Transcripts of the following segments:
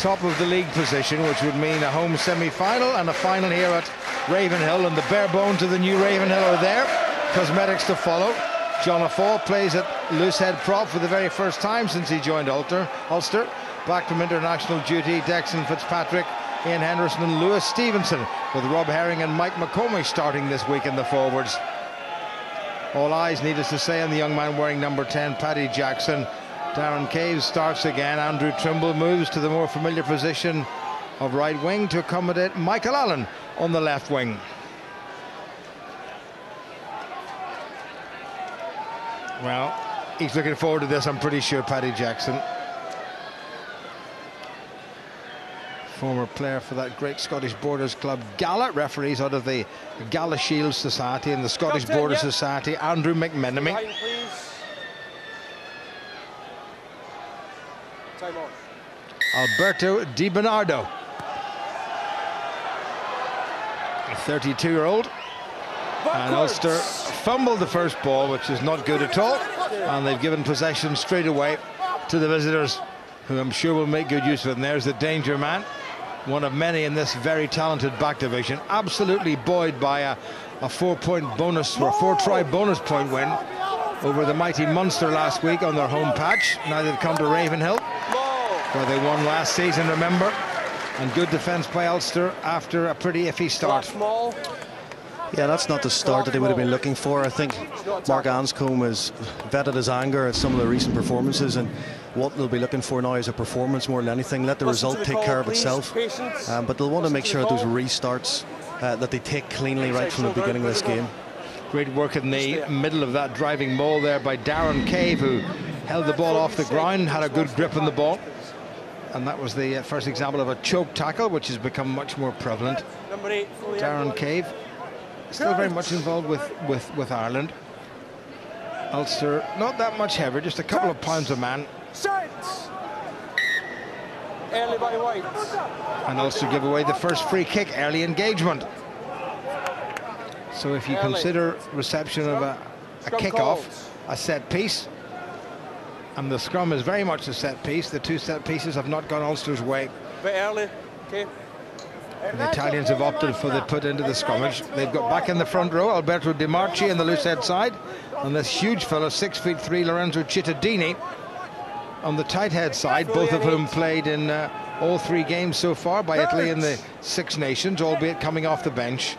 top of the league position, which would mean a home semi-final and a final here at Ravenhill, and the bare bones of the new Ravenhill are there. Cosmetics to follow. John Fall plays at loosehead prop for the very first time since he joined Ulster. Back from international duty, Dexon Fitzpatrick, Ian Henderson and Lewis Stevenson, with Rob Herring and Mike McCormick starting this week in the forwards. All eyes, needless to say, on the young man wearing number 10, Paddy Jackson. Darren Caves starts again. Andrew Trimble moves to the more familiar position of right wing to accommodate Michael Allen on the left wing. Well, he's looking forward to this, I'm pretty sure, Paddy Jackson. Former player for that great Scottish Borders club Gala, referees out of the Gala Shield Society and the Scottish Border Society, Andrew McMenemy. Alberto Di Bernardo, a 32-year-old, and Ulster fumbled the first ball, which is not good at all, and they've given possession straight away to the visitors, who I'm sure will make good use of it. And there's the danger man, one of many in this very talented back division, absolutely buoyed by a 4-point bonus, or a 4-try bonus point win over the mighty Munster last week on their home patch. Now they've come to Ravenhill, where they won last season, remember, and good defence by Ulster after a pretty iffy start. Yeah, that's not the start that they would have been looking for. I think Mark Anscombe has vetted his anger at some of the recent performances, and what they'll be looking for now is a performance more than anything. Let the result take care of itself, but they'll want to make sure that those restarts that they take cleanly right from the beginning of this game. Great work in the middle of that driving maul there by Darren Cave, who held the ball off the ground, had a good grip on the ball, and that was the first example of a choke tackle, which has become much more prevalent. Darren Cave still very much involved with Ireland. Ulster not that much heavier, just a couple of pounds a man. Early by White. And Ulster give away the first free kick, early engagement. So if you consider reception of a kick-off a set piece, and the scrum is very much a set piece, the two set pieces have not gone Ulster's way. Bit early, okay. The Italians have opted for the put into the scrummage. They've got back in the front row Alberto Di Marchi on the loose head side, and this huge fellow, 6'3", Lorenzo Cittadini on the tight head side, both of whom played in all 3 games so far by Italy in the Six Nations, albeit coming off the bench.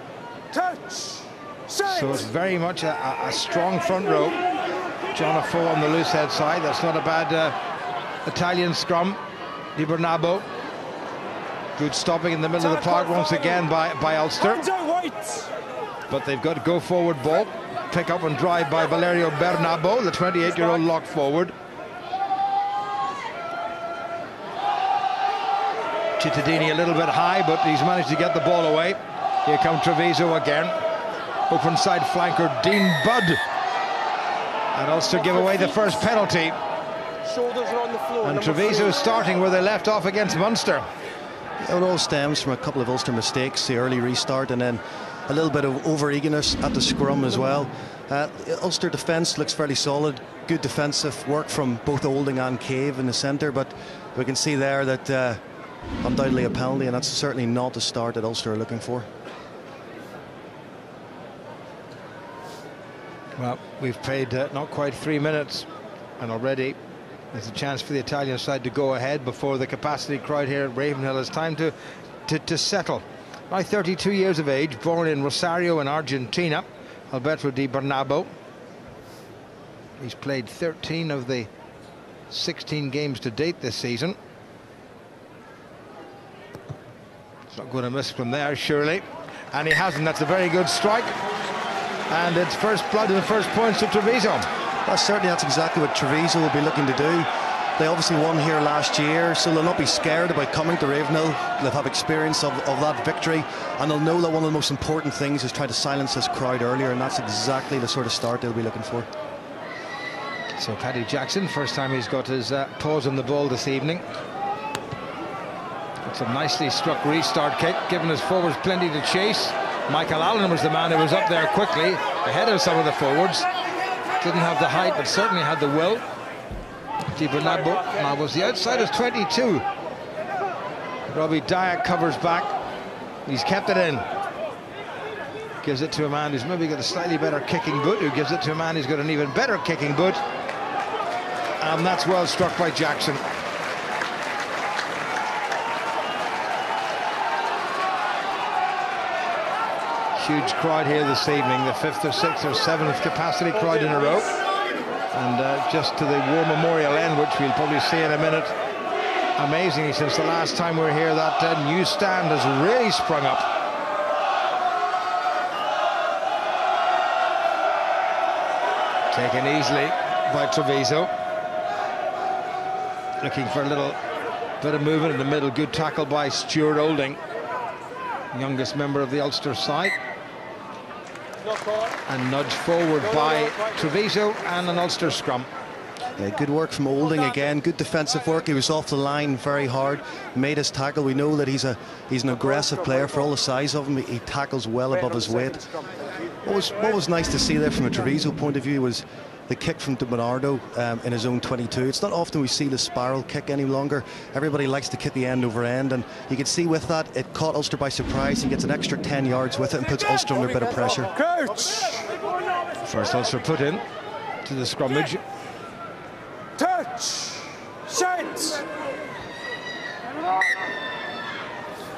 So it's very much a strong front row. John O'Foe on the loose head side. That's not a bad Italian scrum. Di Bernardo. Good stopping in the middle of the park once again by Ulster. But they've got a go forward ball. Pick up and drive by Valerio Bernardo, the 28-year-old lock forward. Cittadini a little bit high, but he's managed to get the ball away. Here comes Treviso again. Open side flanker Dean Budd. And Ulster give away the first penalty. Shoulders are on the floor. And Treviso starting where they left off against Munster. It all stems from a couple of Ulster mistakes, the early restart, and then a little bit of over-eagerness at the scrum as well. Ulster defence looks fairly solid. Good defensive work from both Olding and Cave in the centre, but we can see there that undoubtedly a penalty, and that's certainly not the start that Ulster are looking for. Well, we've played not quite 3 minutes, and already there's a chance for the Italian side to go ahead before the capacity crowd here at Ravenhill has time to settle. Now 32 years of age, born in Rosario in Argentina, Alberto Di Bernardo. He's played 13 of the 16 games to date this season. He's not going to miss from there, surely. And he hasn't. That's a very good strike. And it's first blood and the first points to Treviso. Well, certainly that's exactly what Treviso will be looking to do. They obviously won here last year, so they'll not be scared about coming to Ravenhill. They'll have experience of that victory, and they'll know that one of the most important things is trying to silence this crowd earlier, and that's exactly the sort of start they'll be looking for. So Paddy Jackson, first time he's got his paws on the ball this evening. It's a nicely struck restart kick, giving his forwards plenty to chase. Michael Allen was the man who was up there quickly, ahead of some of the forwards. Didn't have the height, but certainly had the will. Di Bernardo now was the outsider's 22. Robbie Dyack covers back. He's kept it in. Gives it to a man who's maybe got a slightly better kicking boot, who gives it to a man who's got an even better kicking boot. And that's well struck by Jackson. Huge crowd here this evening, the 5th or 6th or 7th capacity crowd in a row. And just to the War Memorial end, which we'll probably see in a minute. Amazingly, since the last time we were here, that new stand has really sprung up. Taken easily by Treviso. Looking for a little bit of movement in the middle. Good tackle by Stuart Olding, youngest member of the Ulster side. And nudged forward by Treviso, and an Ulster scrum. Yeah, good work from Olding again. Good defensive work. He was off the line very hard, made his tackle. We know that he's an aggressive player for all the size of him. He tackles well above his weight. What was nice to see there from a Treviso point of view was the kick from Bernardo in his own 22. It's not often we see the spiral kick any longer. Everybody likes to kick the end over end, and you can see with that it caught Ulster by surprise. He gets an extra 10 yards with it and puts Ulster under a bit of pressure. First Ulster put in to the scrummage. Touch! Set!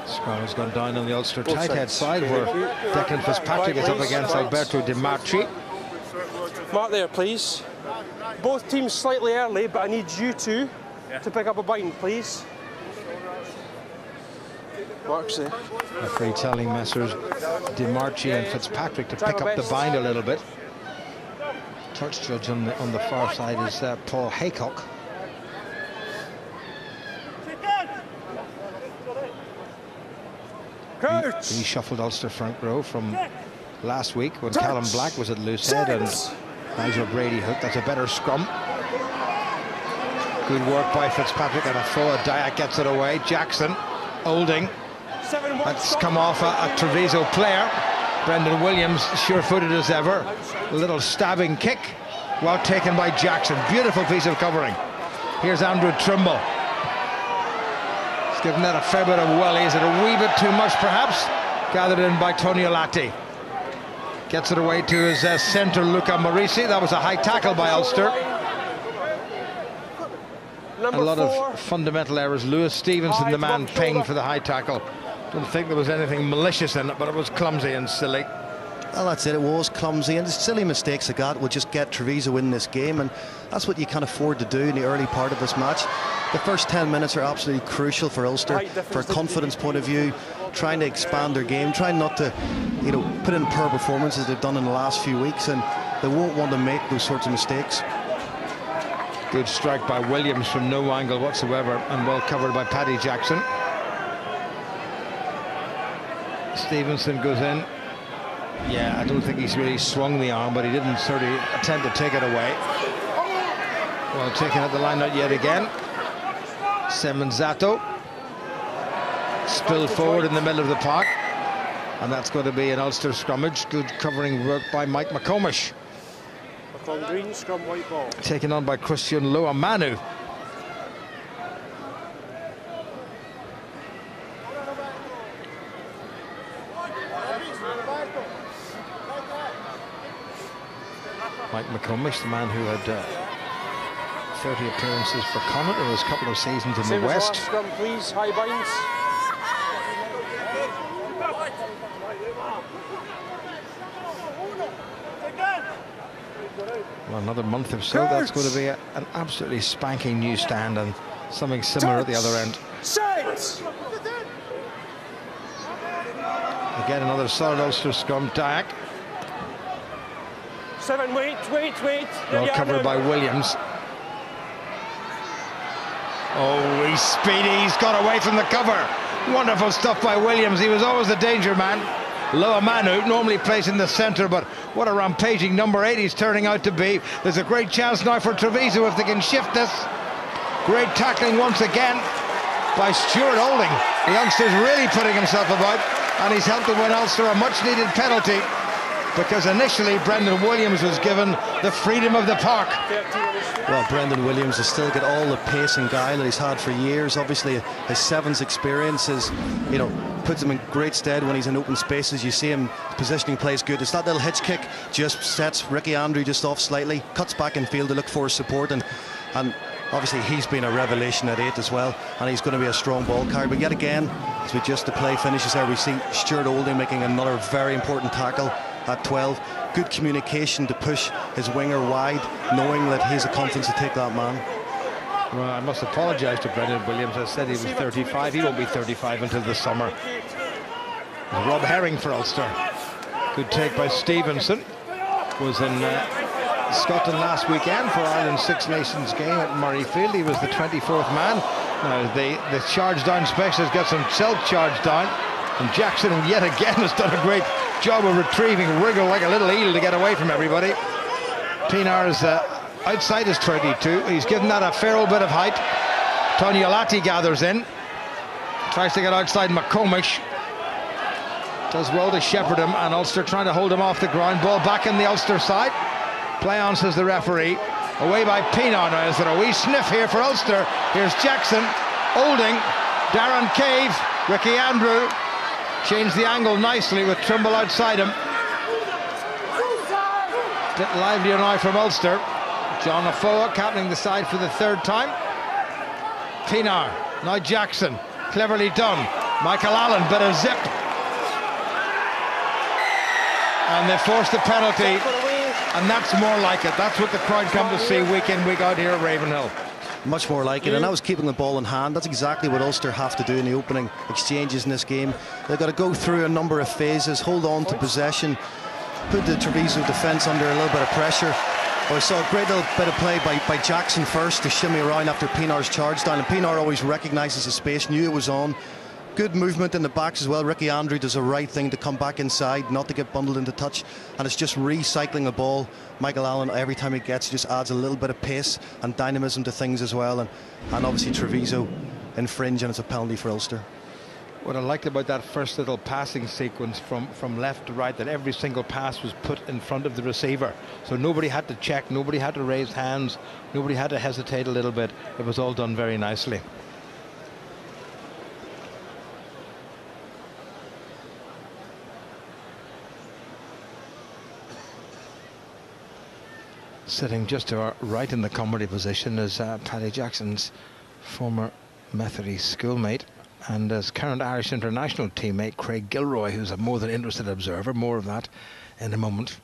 Scrum has gone down on the Ulster tight head side, where Declan Fitzpatrick is up against Alberto Di Marchi. Mark there, please. Both teams slightly early, but I need you two to pick up a bind, please. Mark's there. Referee telling Messrs Di Marchi and Fitzpatrick to pick up the bind a little bit. Touch judge on the far side is Paul Haycock. He shuffled Ulster front row from last week when Callum Black was at Loosehead and Nigel Brady hooked. That's a better scrum. Good work by Fitzpatrick and Afoa. Dyack gets it away. Jackson, Olding. That's come off a Treviso player. Brendan Williams, sure-footed as ever. A little stabbing kick, well taken by Jackson. Beautiful piece of covering. Here's Andrew Trimble. He's given that a fair bit of welly. Is it a wee bit too much, perhaps? Gathered in by Tony Olati. Gets it away to his centre, Luca Morisi. That was a high tackle by Ulster. A lot of fundamental errors. Lewis Stevenson, the man paying for the high tackle. Didn't think there was anything malicious in it, but it was clumsy and silly. Well, that's it. It was clumsy, and the silly mistakes like that will just get Treviso in this game, and that's what you can't afford to do in the early part of this match. The first 10 minutes are absolutely crucial for Ulster, for a confidence point of view, trying to expand their game, trying not to, put in poor performances they've done in the last few weeks, and they won't want to make those sorts of mistakes. Good strike by Williams from no angle whatsoever, and well covered by Paddy Jackson. Stevenson goes in. Yeah, I don't think he's really swung the arm, but he didn't certainly attempt to take it away. Well taken at the line out yet again. Semenzato spilled forward in the middle of the park, and that's going to be an Ulster scrummage. Good covering work by Mike McComish. Green, scrum, white ball. Taken on by Christian Loamanu. Mike McComish, the man who had 30 appearances for Connacht in his couple of seasons in the West. Scrum, please. High binds. Well, another month or so, that's going to be an absolutely spanking new stand, and something similar at the other end. Again, another solid Ulster scrum. Dyack. 7, wait. Well covered by Williams. Oh, he's speedy. He's got away from the cover. Wonderful stuff by Williams. He was always the danger man. Loamanu normally plays in the centre, but what a rampaging number 8 he's turning out to be. There's a great chance now for Treviso if they can shift this. Great tackling once again by Stuart Olding. The youngster's really putting himself about, and he's helped to win Ulster a much-needed penalty. because initially Brendan Williams was given the freedom of the park. Well, Brendan Williams has still got all the pace and guile that he's had for years. Obviously, his sevens experience is, you know, puts him in great stead when he's in open spaces. You see him positioning plays good. It's that little hitch kick just sets Ricky Andrew just off slightly, cuts back in field to look for support, and obviously he's been a revelation at 8 as well, and he's going to be a strong ball carrier. But yet again, as we just the play finishes there, we see Stuart Olding making another very important tackle at 12. Good communication to push his winger wide, knowing that he's a confidence to take that man. Well, I must apologise to Brendan Williams. I said he was 35. He won't be 35 until the summer. Rob Herring for Ulster. Good take by Stevenson. Was in Scotland last weekend for Ireland's Six Nations game at Murrayfield. He was the 24th man. Now the charge down specialist got some self-charge down, and Jackson yet again has done a great job of retrieving, wriggle like a little eel to get away from everybody. Pinar is outside his 22. He's given that a fair old bit of height. Toniolati gathers in, tries to get outside McComish, does well to shepherd him, and Ulster trying to hold him off the ground. Ball back in the Ulster side. Play on, says the referee. Away by Pinar. Now is there a wee sniff here for Ulster? Here's Jackson, Olding, Darren Cave, Ricky Andrew. Changed the angle nicely with Trimble outside him. Bit livelier now from Ulster. John Afoa captaining the side for the 3rd time. Pinar, now Jackson, cleverly done. Michael Allen, bit of zip. And they forced the penalty, and that's more like it. That's what the crowd come to see week in, week out here at Ravenhill. Much more like it, and that was keeping the ball in hand. That's exactly what Ulster have to do in the opening exchanges in this game. They've got to go through a number of phases, hold on to possession, put the Treviso defence under a little bit of pressure. I saw a great little bit of play by Jackson first to shimmy around after Pinar's charge down, and Pinar always recognises the space, knew it was on. Good movement in the backs as well. Ricky Andrew does the right thing to come back inside, not to get bundled into touch, and it's just recycling the ball. Michael Allen, every time he gets, just adds a little bit of pace and dynamism to things as well, and obviously Treviso infringe, and it's a penalty for Ulster. What I liked about that first little passing sequence from left to right, that every single pass was put in front of the receiver, so nobody had to check, nobody had to raise hands, nobody had to hesitate a little bit. It was all done very nicely. Sitting just to our right in the comedy position is Paddy Jackson's former Methody schoolmate and his current Irish international teammate Craig Gilroy, who's a more than interested observer. More of that in a moment.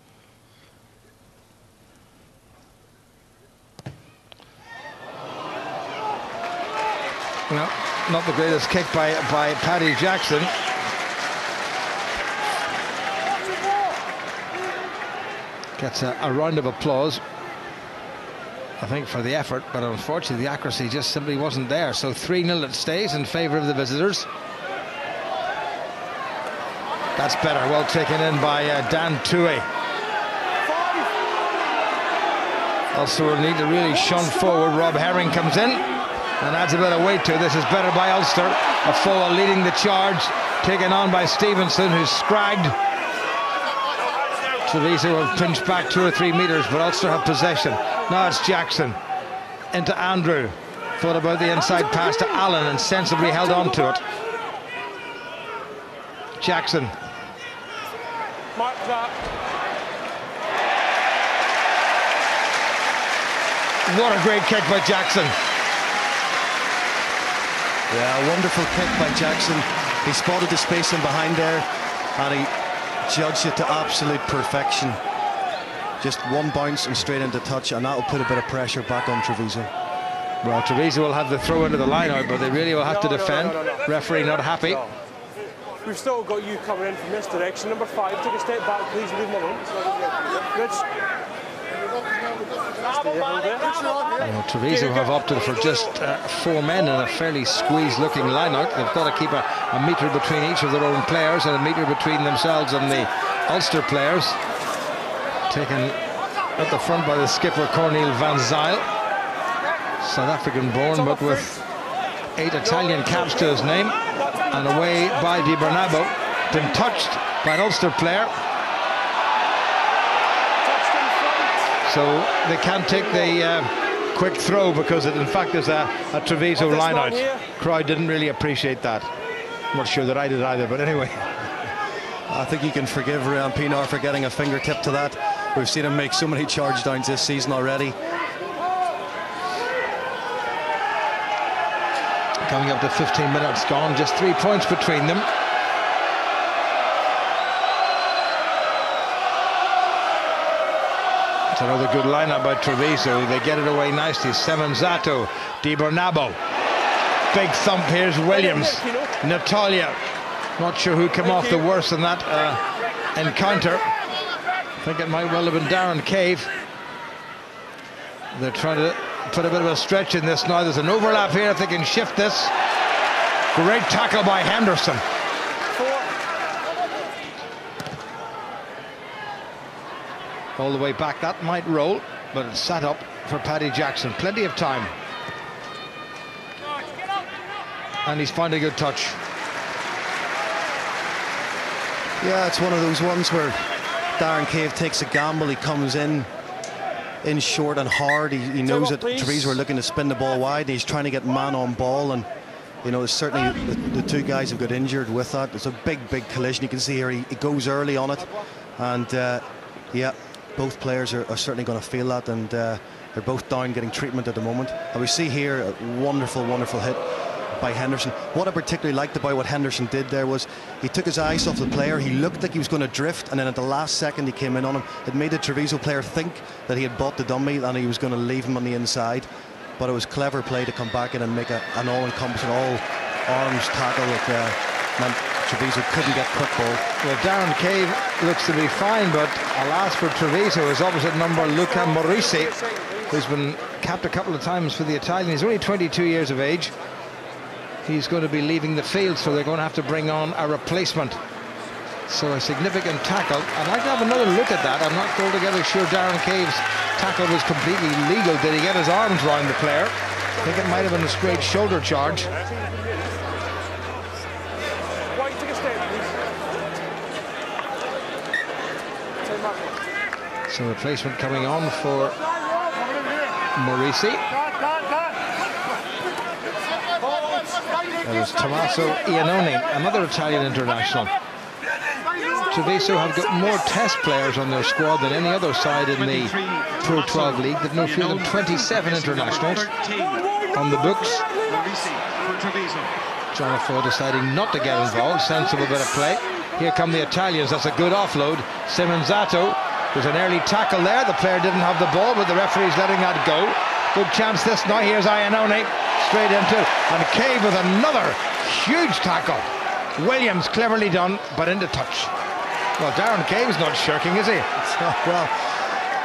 No, not the greatest kick by Paddy Jackson. Gets a round of applause, I think, for the effort, but unfortunately the accuracy just simply wasn't there. So 3-0 it stays in favour of the visitors. That's better, well taken in by Dan Toohey. Also will need to really shun forward. Rob Herring comes in and adds a bit of weight to it. This is better by Ulster. Afoa leading the charge, taken on by Stevenson, who's scragged. Treviso have pinched back 2 or 3 metres, but Ulster have possession. Now it's Jackson into Andrew. Thought about the inside pass to Allen and sensibly held on to it. Jackson. Mark that. What a great kick by Jackson. Yeah, a wonderful kick by Jackson. He spotted the space in behind there, and he judged it to absolute perfection. Just one bounce and straight into touch, and that'll put a bit of pressure back on Treviso. Well, Treviso will have the throw into the line out, but they really will have to defend. No. Referee not happy. No. We've still got you coming in from this direction. Number 5, take a step back, please. Leave him alone. Good. Treviso have opted for just 4 men in a fairly squeezed looking line out. They've got to keep a metre between each of their own players and a metre between themselves and the Ulster players. Taken at the front by the skipper Cornel van Zyl, South African born but with 8 Italian caps to his name, and away by Di Bernabo. Been touched by an Ulster player. So they can't take the quick throw because in fact there's a Treviso line-out. Crowd didn't really appreciate that. I'm not sure that I did either, but anyway. I think you can forgive Ryan Pienaar for getting a fingertip to that. We've seen him make so many charge downs this season already. Coming up to 15 minutes gone, just 3 points between them. It's another good lineup by Treviso. They get it away nicely. Semenzato, Di Bernabo. Big thump. Here's Williams. Natalia. Not sure who came off the worst in that encounter. I think it might well have been Darren Cave. They're trying to put a bit of a stretch in this now. There's an overlap here if they can shift this. Great tackle by Henderson. All the way back, that might roll, but it's sat up for Paddy Jackson. Plenty of time. And he's found a good touch. Yeah, it's one of those ones where Darren Cave takes a gamble. He comes in short and hard. He knows that Treviso are looking to spin the ball wide. He's trying to get man on ball, and you know, certainly the two guys have got injured with that. It's a big collision. You can see here he goes early on it, and yeah, both players are certainly going to feel that, and they're both down getting treatment at the moment. And we see here a wonderful hit by Henderson. What I particularly liked about what Henderson did there was he took his eyes off the player. He looked like he was going to drift, and then at the last second he came in on him. It made the Treviso player think that he had bought the dummy and he was going to leave him on the inside, but it was clever play to come back in and make an all-encompassing, all-arms tackle that meant Treviso couldn't get quick ball. Well, Darren Cave looks to be fine, but alas for Treviso, his opposite number Luca Morisi, who's been capped a couple of times for the Italian. He's only 22 years of age. He's going to be leaving the field, so they're going to have to bring on a replacement. So a significant tackle. I'd like to have another look at that. I'm not altogether sure Darren Cave's tackle was completely legal. Did he get his arms round the player? I think it might have been a straight shoulder charge. So replacement coming on for Morisi. That was Tommaso Iannone, another Italian international. Treviso have got more test players on their squad than any other side in the Pro 12 League. They've no fewer than 27 internationals on the books. Jonathan deciding not to get involved. Sensible bit of play. Here come the Italians. That's a good offload. Semenzato. There's an early tackle there. The player didn't have the ball, but the referee's letting that go. Good chance this now. Here's Iannone. Straight into it. And Cave with another huge tackle. Williams cleverly done, but into touch. Well, Darren Cave's not shirking, is he? Well,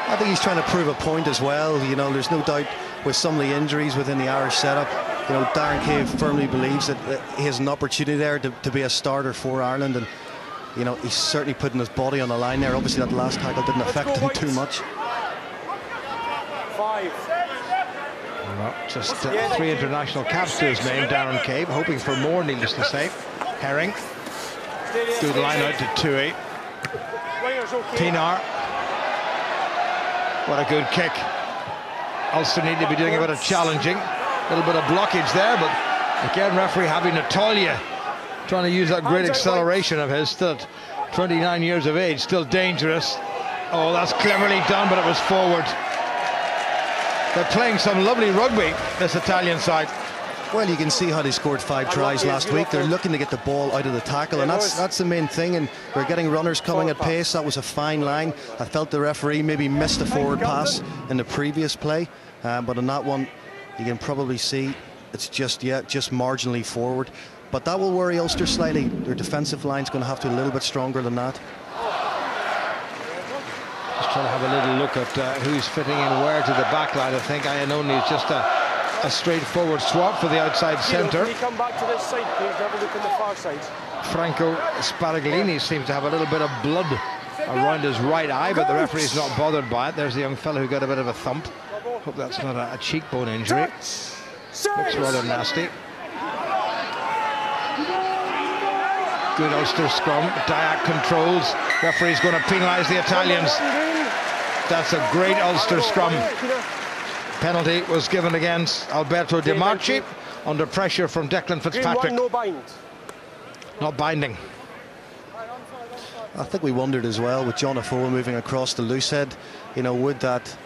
I think he's trying to prove a point as well. You know, there's no doubt with some of the injuries within the Irish setup, you know, Darren Cave firmly believes that he has an opportunity there to be a starter for Ireland, and you know, he's certainly putting his body on the line there. Obviously that last tackle didn't affect him too much. Well, just 3 international caps to his name, Darren Cave, hoping for more, needless to say. Herring, good line out to Tui. Pienaar, what a good kick. Ulster need to be doing a bit of challenging, a little bit of blockage there, but again referee having Natalia trying to use that great acceleration of his, still 29 years of age, still dangerous. Oh, that's cleverly done, but it was forward. They're playing some lovely rugby, this Italian side. Well, you can see how they scored 5 tries last week. They're looking to get the ball out of the tackle, and that's the main thing. And they're getting runners coming at pace. That was a fine line. I felt the referee maybe missed a forward pass in the previous play, but on that one, you can probably see it's just marginally forward. But that will worry Ulster slightly. Their defensive line's going to have to be a little bit stronger than that. Just trying to have a little look at who's fitting in where to the back line. I think Iannone is just a straightforward swap for the outside centre. Can you come back to this side, please? Have a look on the far side. Franco Sparaglini seems to have a little bit of blood around his right eye, but the referee's not bothered by it. There's the young fellow who got a bit of a thump. Hope that's not a cheekbone injury. Looks rather nasty. Good Ulster scrum. Dyack controls. Referee's going to penalise the Italians. That's a great Ulster scrum. Penalty was given against Alberto Di Marchi under pressure from Declan Fitzpatrick. No bind. Not binding. I think we wondered as well with John Afoe moving across the loose head, you know, would that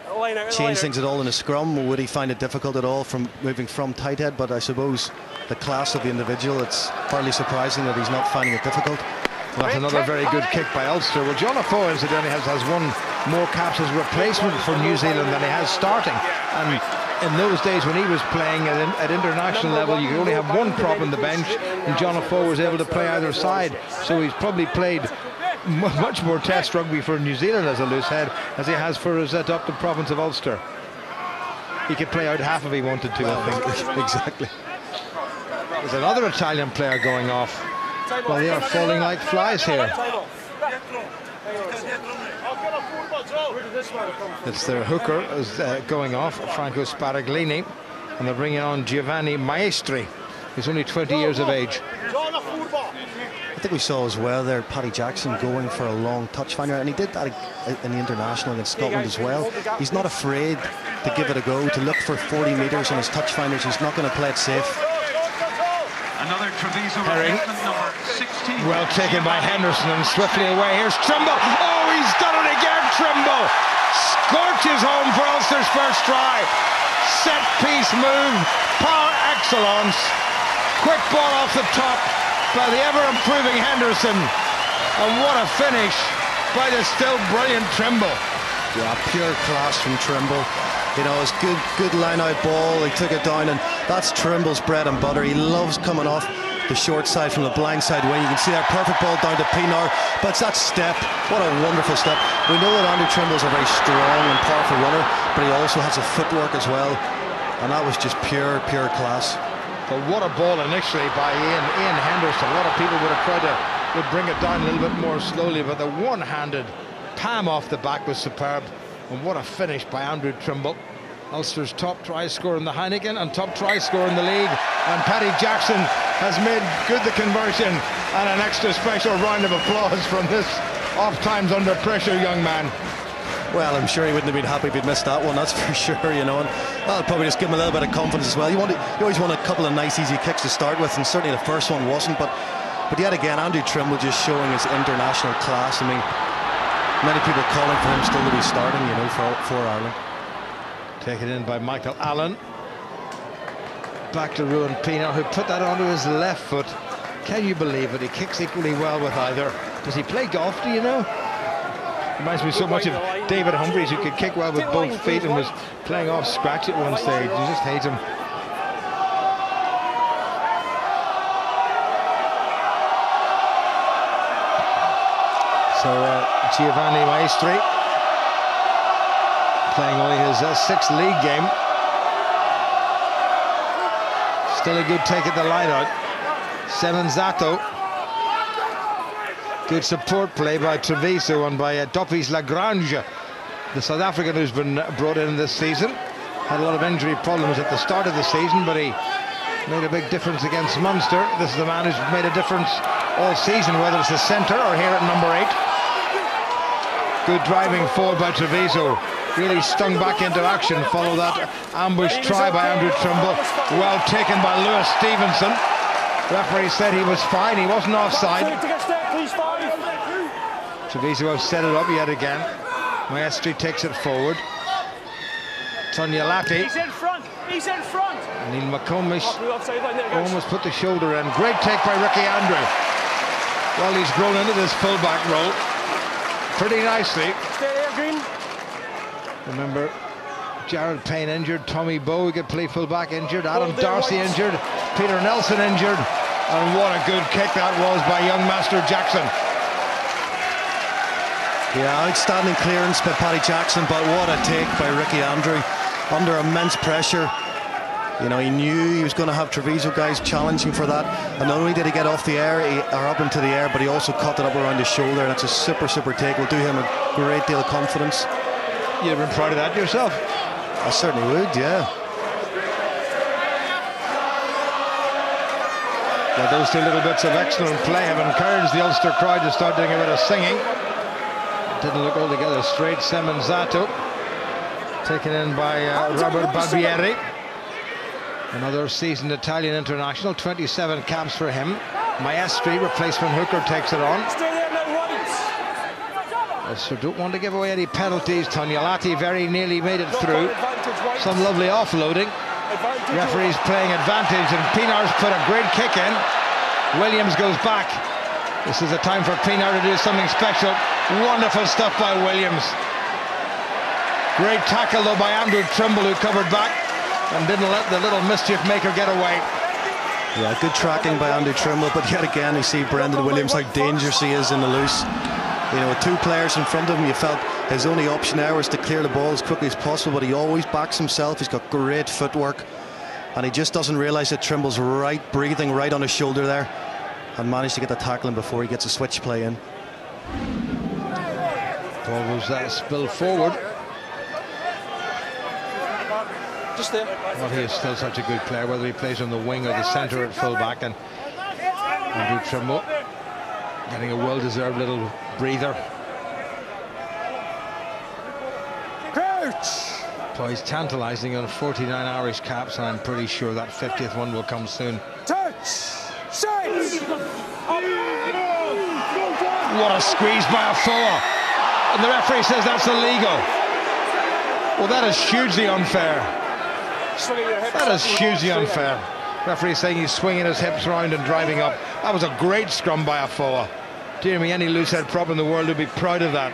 change things at all in a scrum, or would he find it difficult at all from moving from tight head? But I suppose the class of the individual, it's hardly surprising that he's not finding it difficult. Well, that's another very good kick by Ulster. Well, John Afoe incidentally has won more caps as replacement for New Zealand than he has starting, and in those days when he was playing at international level, you could only have one prop on the bench, and John Afoe was able to play either side, so he's probably played much more test rugby for New Zealand as a loose head as he has for his adopted province of Ulster. He could play out half if he wanted to, I think. Exactly. There's another Italian player going off. Well, they are falling like flies here. It's their hooker is going off, Franco Sparaglini, and they're bringing on Giovanni Maestri, who's only 20 years of age. I think we saw as well there Paddy Jackson going for a long touch finder, and he did that in the international against Scotland as well. He's not afraid to give it a go, to look for 40 metres on his touch finders. He's not going to play it safe. Another Treviso Herring. Number 16. Well taken by Henderson and swiftly away. Here's Trimble. Oh, he's done it again, Trimble. Scorches home for Ulster's first try. Set piece move, par excellence. Quick ball off the top by the ever-improving Henderson. And what a finish by the still brilliant Trimble. Yeah, pure class from Trimble. You know, it's good line-out ball. He took it down, and that's Trimble's bread and butter. He loves coming off the short side from the blind side wing. You can see that perfect ball down to Pinar, but it's that step. What a wonderful step. We know that Andrew Trimble's a very strong and powerful runner, but he also has a footwork as well, and that was just pure class. But what a ball initially by Ian Henderson. A lot of people would have tried to bring it down a little bit more slowly, but the one-handed palm off the back was superb. And what a finish by Andrew Trimble. Ulster's top try scorer in the Heineken and top try scorer in the league. And Paddy Jackson has made good the conversion, and an extra special round of applause from this off-times under pressure young man. Well, I'm sure he wouldn't have been happy if he'd missed that one, that's for sure, you know. And that'll probably just give him a little bit of confidence as well. You always want a couple of nice, easy kicks to start with, and certainly the first one wasn't. But yet again, Andrew Trimble just showing his international class. I mean, many people calling for him still to be starting, you know, for Ireland. Taken in by Michael Allen. Back to Ruan Pienaar, who put that onto his left foot. Can you believe it? He kicks equally well with either. Does he play golf, do you know? Reminds me so much of David Humphreys, who could kick well with both feet and was playing off scratch at one stage. You just hate him. So Giovanni Maestri playing only his sixth league game. Still a good take at the line out. Semenzato. Good support play by Treviso and by Doppies Lagrange, the South African who's been brought in this season. Had a lot of injury problems at the start of the season, but he made a big difference against Munster. This is the man who's made a difference all season, whether it's the centre or here at number 8. Good driving forward by Treviso. Really stung back into action. Follow that ambush try by Andrew Trimble. Well taken by Lewis Stevenson. Referee said he was fine. He wasn't offside. Treviso have set it up yet again. Maestri takes it forward. Tonya Latti. He's in front. He's in front. Neil McComish almost put the shoulder in. Great take by Ricky Andrew. Well, he's grown into this fullback role pretty nicely. Stay there, Green. Remember, Jared Payne injured, Tommy Bowe, who could play fullback, injured, Adam Darcy injured, Peter Nelson injured, and what a good kick that was by young Master Jackson. Yeah, outstanding clearance by Paddy Jackson, but what a take by Ricky Andrew under immense pressure. You know, he knew he was going to have Treviso guys challenging for that, and not only did he get off the air or up into the air, but he also caught it up around his shoulder, and it's a super take. Will do him a great deal of confidence. You'd have been proud of that yourself. I certainly would, yeah. Well, those two little bits of excellent play have encouraged the Ulster crowd to start doing a bit of singing. didn't look altogether straight. Semenzato taken in by Robert Barbieri, another seasoned Italian international, 27 caps for him. Maestri, replacement hooker, takes it on. So don't want to give away any penalties. Tognolati very nearly made it through. Some lovely offloading. Referee's playing advantage, and Pinar's put a great kick in. Williams goes back. This is a time for Pinar to do something special. Wonderful stuff by Williams. Great tackle though by Andrew Trimble, who covered back and didn't let the little mischief maker get away. Yeah, good tracking by Andrew Trimble, but yet again you see Brendan Williams, how dangerous he is in the loose. You know, with two players in front of him, you felt his only option now was to clear the ball as quickly as possible, but he always backs himself. He's got great footwork, and he just doesn't realise that Trimble's breathing right on his shoulder there, and managed to get the tackling before he gets a switch play in. Ball was spilled forward. Just there. Well, he is still such a good player, whether he plays on the wing or the centre at full-back. And Andrew Trimble getting a well-deserved little breather. He's tantalising on 49 Irish caps, and I'm pretty sure that 50th one will come soon. What a squeeze by Afoa, and the referee says that's illegal. Well, that is hugely unfair. That is hugely unfair. Referee saying he's swinging his hips round and driving up. That was a great scrum by Afoa. Dear me, any loosehead prop in the world would be proud of that.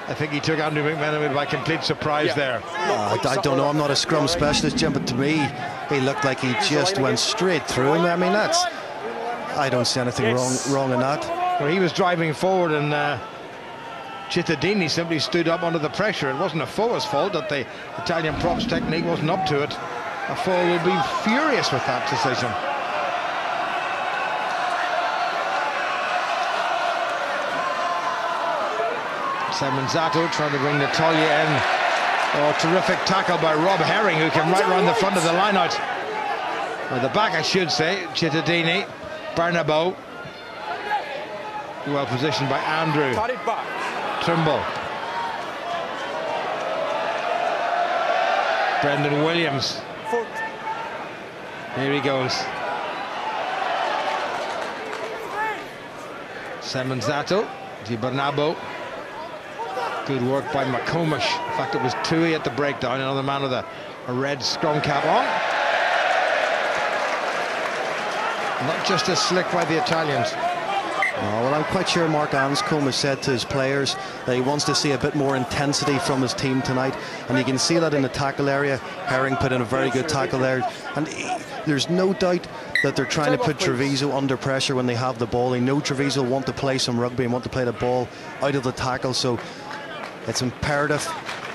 I think he took Andrew McMenamin by complete surprise there. I don't know, I'm not a scrum specialist, Jim, but to me, he looked like he just went straight through him. I mean, I don't see anything wrong in that. Well, he was driving forward, and Cittadini simply stood up under the pressure. It wasn't Afoa's fault that the Italian props technique wasn't up to it. Afoa will be furious with that decision. Semenzato trying to bring Natalia in. Oh, terrific tackle by Rob Herring, who came right round the front of the line-out. Or the back, I should say. Cittadini, Barnabo. Well positioned by Andrew Trimble. Brendan Williams. Here he goes. Semenzato, Di Bernabo. Good work by McComish. In fact, it was Tui at the breakdown, another man with a red scrum cap on. Not just as slick by the Italians. Oh, well, I'm quite sure Mark Anscombe has said to his players that he wants to see a bit more intensity from his team tonight, and you can see that in the tackle area. Herring put in a very good tackle there, and there's no doubt that they're trying to put Treviso under pressure when they have the ball. They know Treviso want to play some rugby and want to play the ball out of the tackle, so it's imperative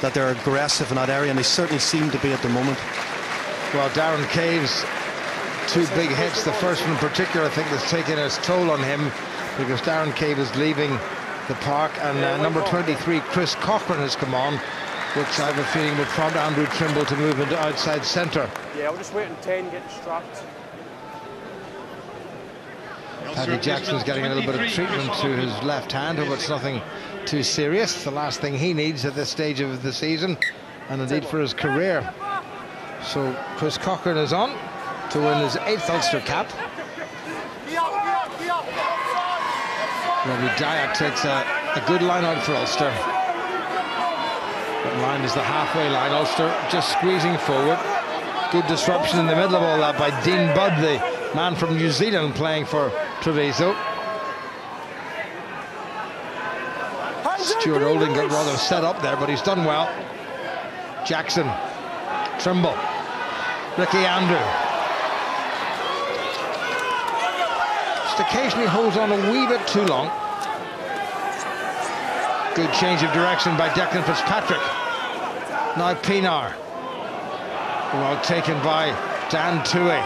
that they're aggressive in that area, and they certainly seem to be at the moment. Well, Darren Cave's two big hits, the first one in particular, I think has taken its toll on him, because Darren Cave is leaving the park, and number 23 Chris Cochran has come on, which I have a feeling would prompt Andrew Trimble to move into outside centre. Yeah, I'll just wait until 10 get strapped. Paddy Jackson's getting a little bit of treatment to his left hand, but it's nothing too serious. The last thing he needs at this stage of the season, and indeed for his career. So Chris Cochran is on to win his 8th Ulster cap. Robbie Dyack takes a good line out for Ulster. That line is the halfway line. Ulster just squeezing forward. Good disruption in the middle of all that by Dean Budd, the man from New Zealand playing for Treviso. Stuart Olding got rather set up there, but he's done well. Jackson, Trimble, Ricky Andrew. Just occasionally holds on a wee bit too long. Good change of direction by Declan Fitzpatrick. Now Pinar. Well taken by Dan Tui.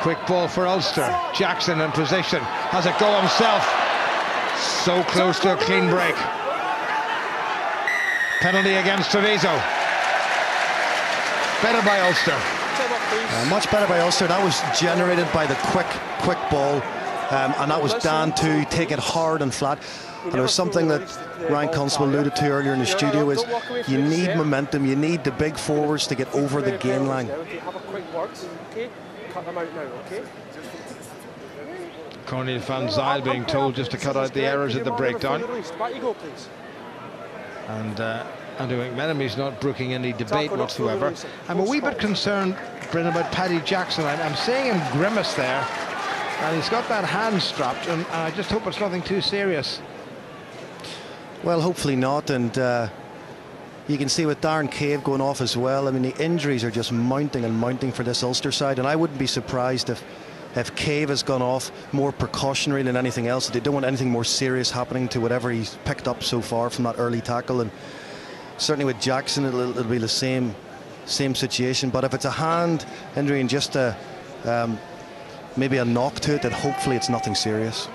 Quick ball for Ulster. Jackson in position. Has a go himself. So close to a clean break. Penalty against Treviso. Better by Ulster. Much better by Ulster. That was generated by the quick ball and that was Dan to take it hard and flat. And there was something that Ryan Constable alluded to earlier in the studio, is you need momentum, you need the big forwards to get over the gain line. Have a quick word, okay? Cut them out now, okay? Cornel van Zyl being told just to cut out the errors at the breakdown. Back you go, please. And Andrew McMenemy's not brooking any debate whatsoever. I'm a wee bit concerned, Bryn, about Paddy Jackson. I'm seeing him grimace there, and he's got that hand strapped, and I just hope it's nothing too serious. Well, hopefully not, and you can see with Darren Cave going off as well. I mean, the injuries are just mounting and mounting for this Ulster side, and I wouldn't be surprised if Cave has gone off more precautionary than anything else. They don't want anything more serious happening to whatever he's picked up so far from that early tackle, and certainly with Jackson it'll be the same situation. But if it's a hand injury and just maybe a knock to it, then hopefully it's nothing serious.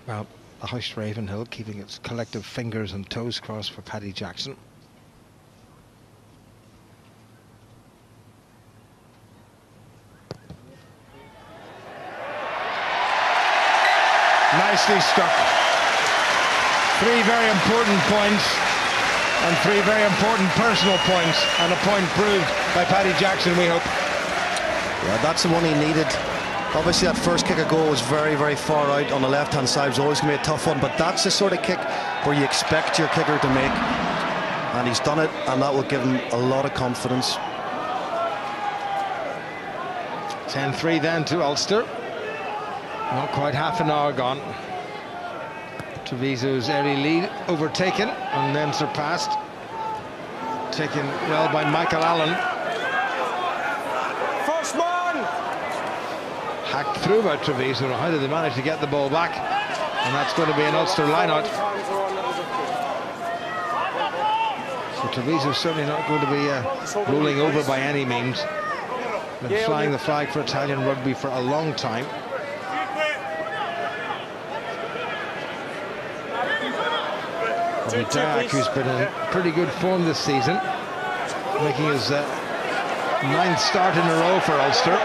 Well, the house Ravenhill keeping its collective fingers and toes crossed for Paddy Jackson. Nicely struck. 3 very important points and 3 very important personal points, and a point proved by Paddy Jackson, we hope. Yeah, that's the one he needed. Obviously that first kick of goal was very, very far out on the left hand side. It was always going to be a tough one, but that's the sort of kick where you expect your kicker to make, and he's done it, and that will give him a lot of confidence. 10-3 then to Ulster. Not quite half an hour gone. Treviso's early lead overtaken and then surpassed. Taken well by Michael Allen. First man! Hacked through by Treviso. How did they manage to get the ball back? And that's going to be an Ulster line-out. So Treviso's certainly not going to be rolling over by any means. Been flying the flag for Italian rugby for a long time. Jack, who's been in pretty good form this season, making his 9th start in a row for Ulster.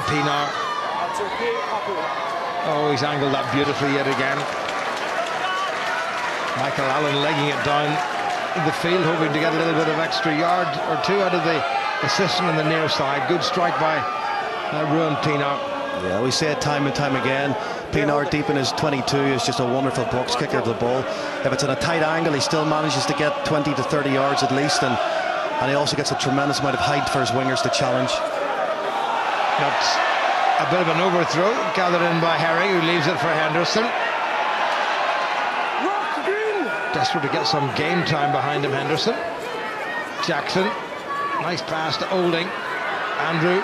Pinar. Oh, he's angled that beautifully yet again. Michael Allen legging it down in the field, hoping to get a little bit of extra yard or 2 out of the assistant on the near side. Good strike by Ruan Pinar. Yeah, we say it time and time again. Pinar, deep in his 22, is just a wonderful box kicker of the ball. If it's at a tight angle, he still manages to get 20 to 30 yards at least, and he also gets a tremendous amount of height for his wingers to challenge. That's a bit of an overthrow gathered in by Herring, who leaves it for Henderson. Desperate to get some game time behind him, Henderson. Jackson, nice pass to Olding. Andrew.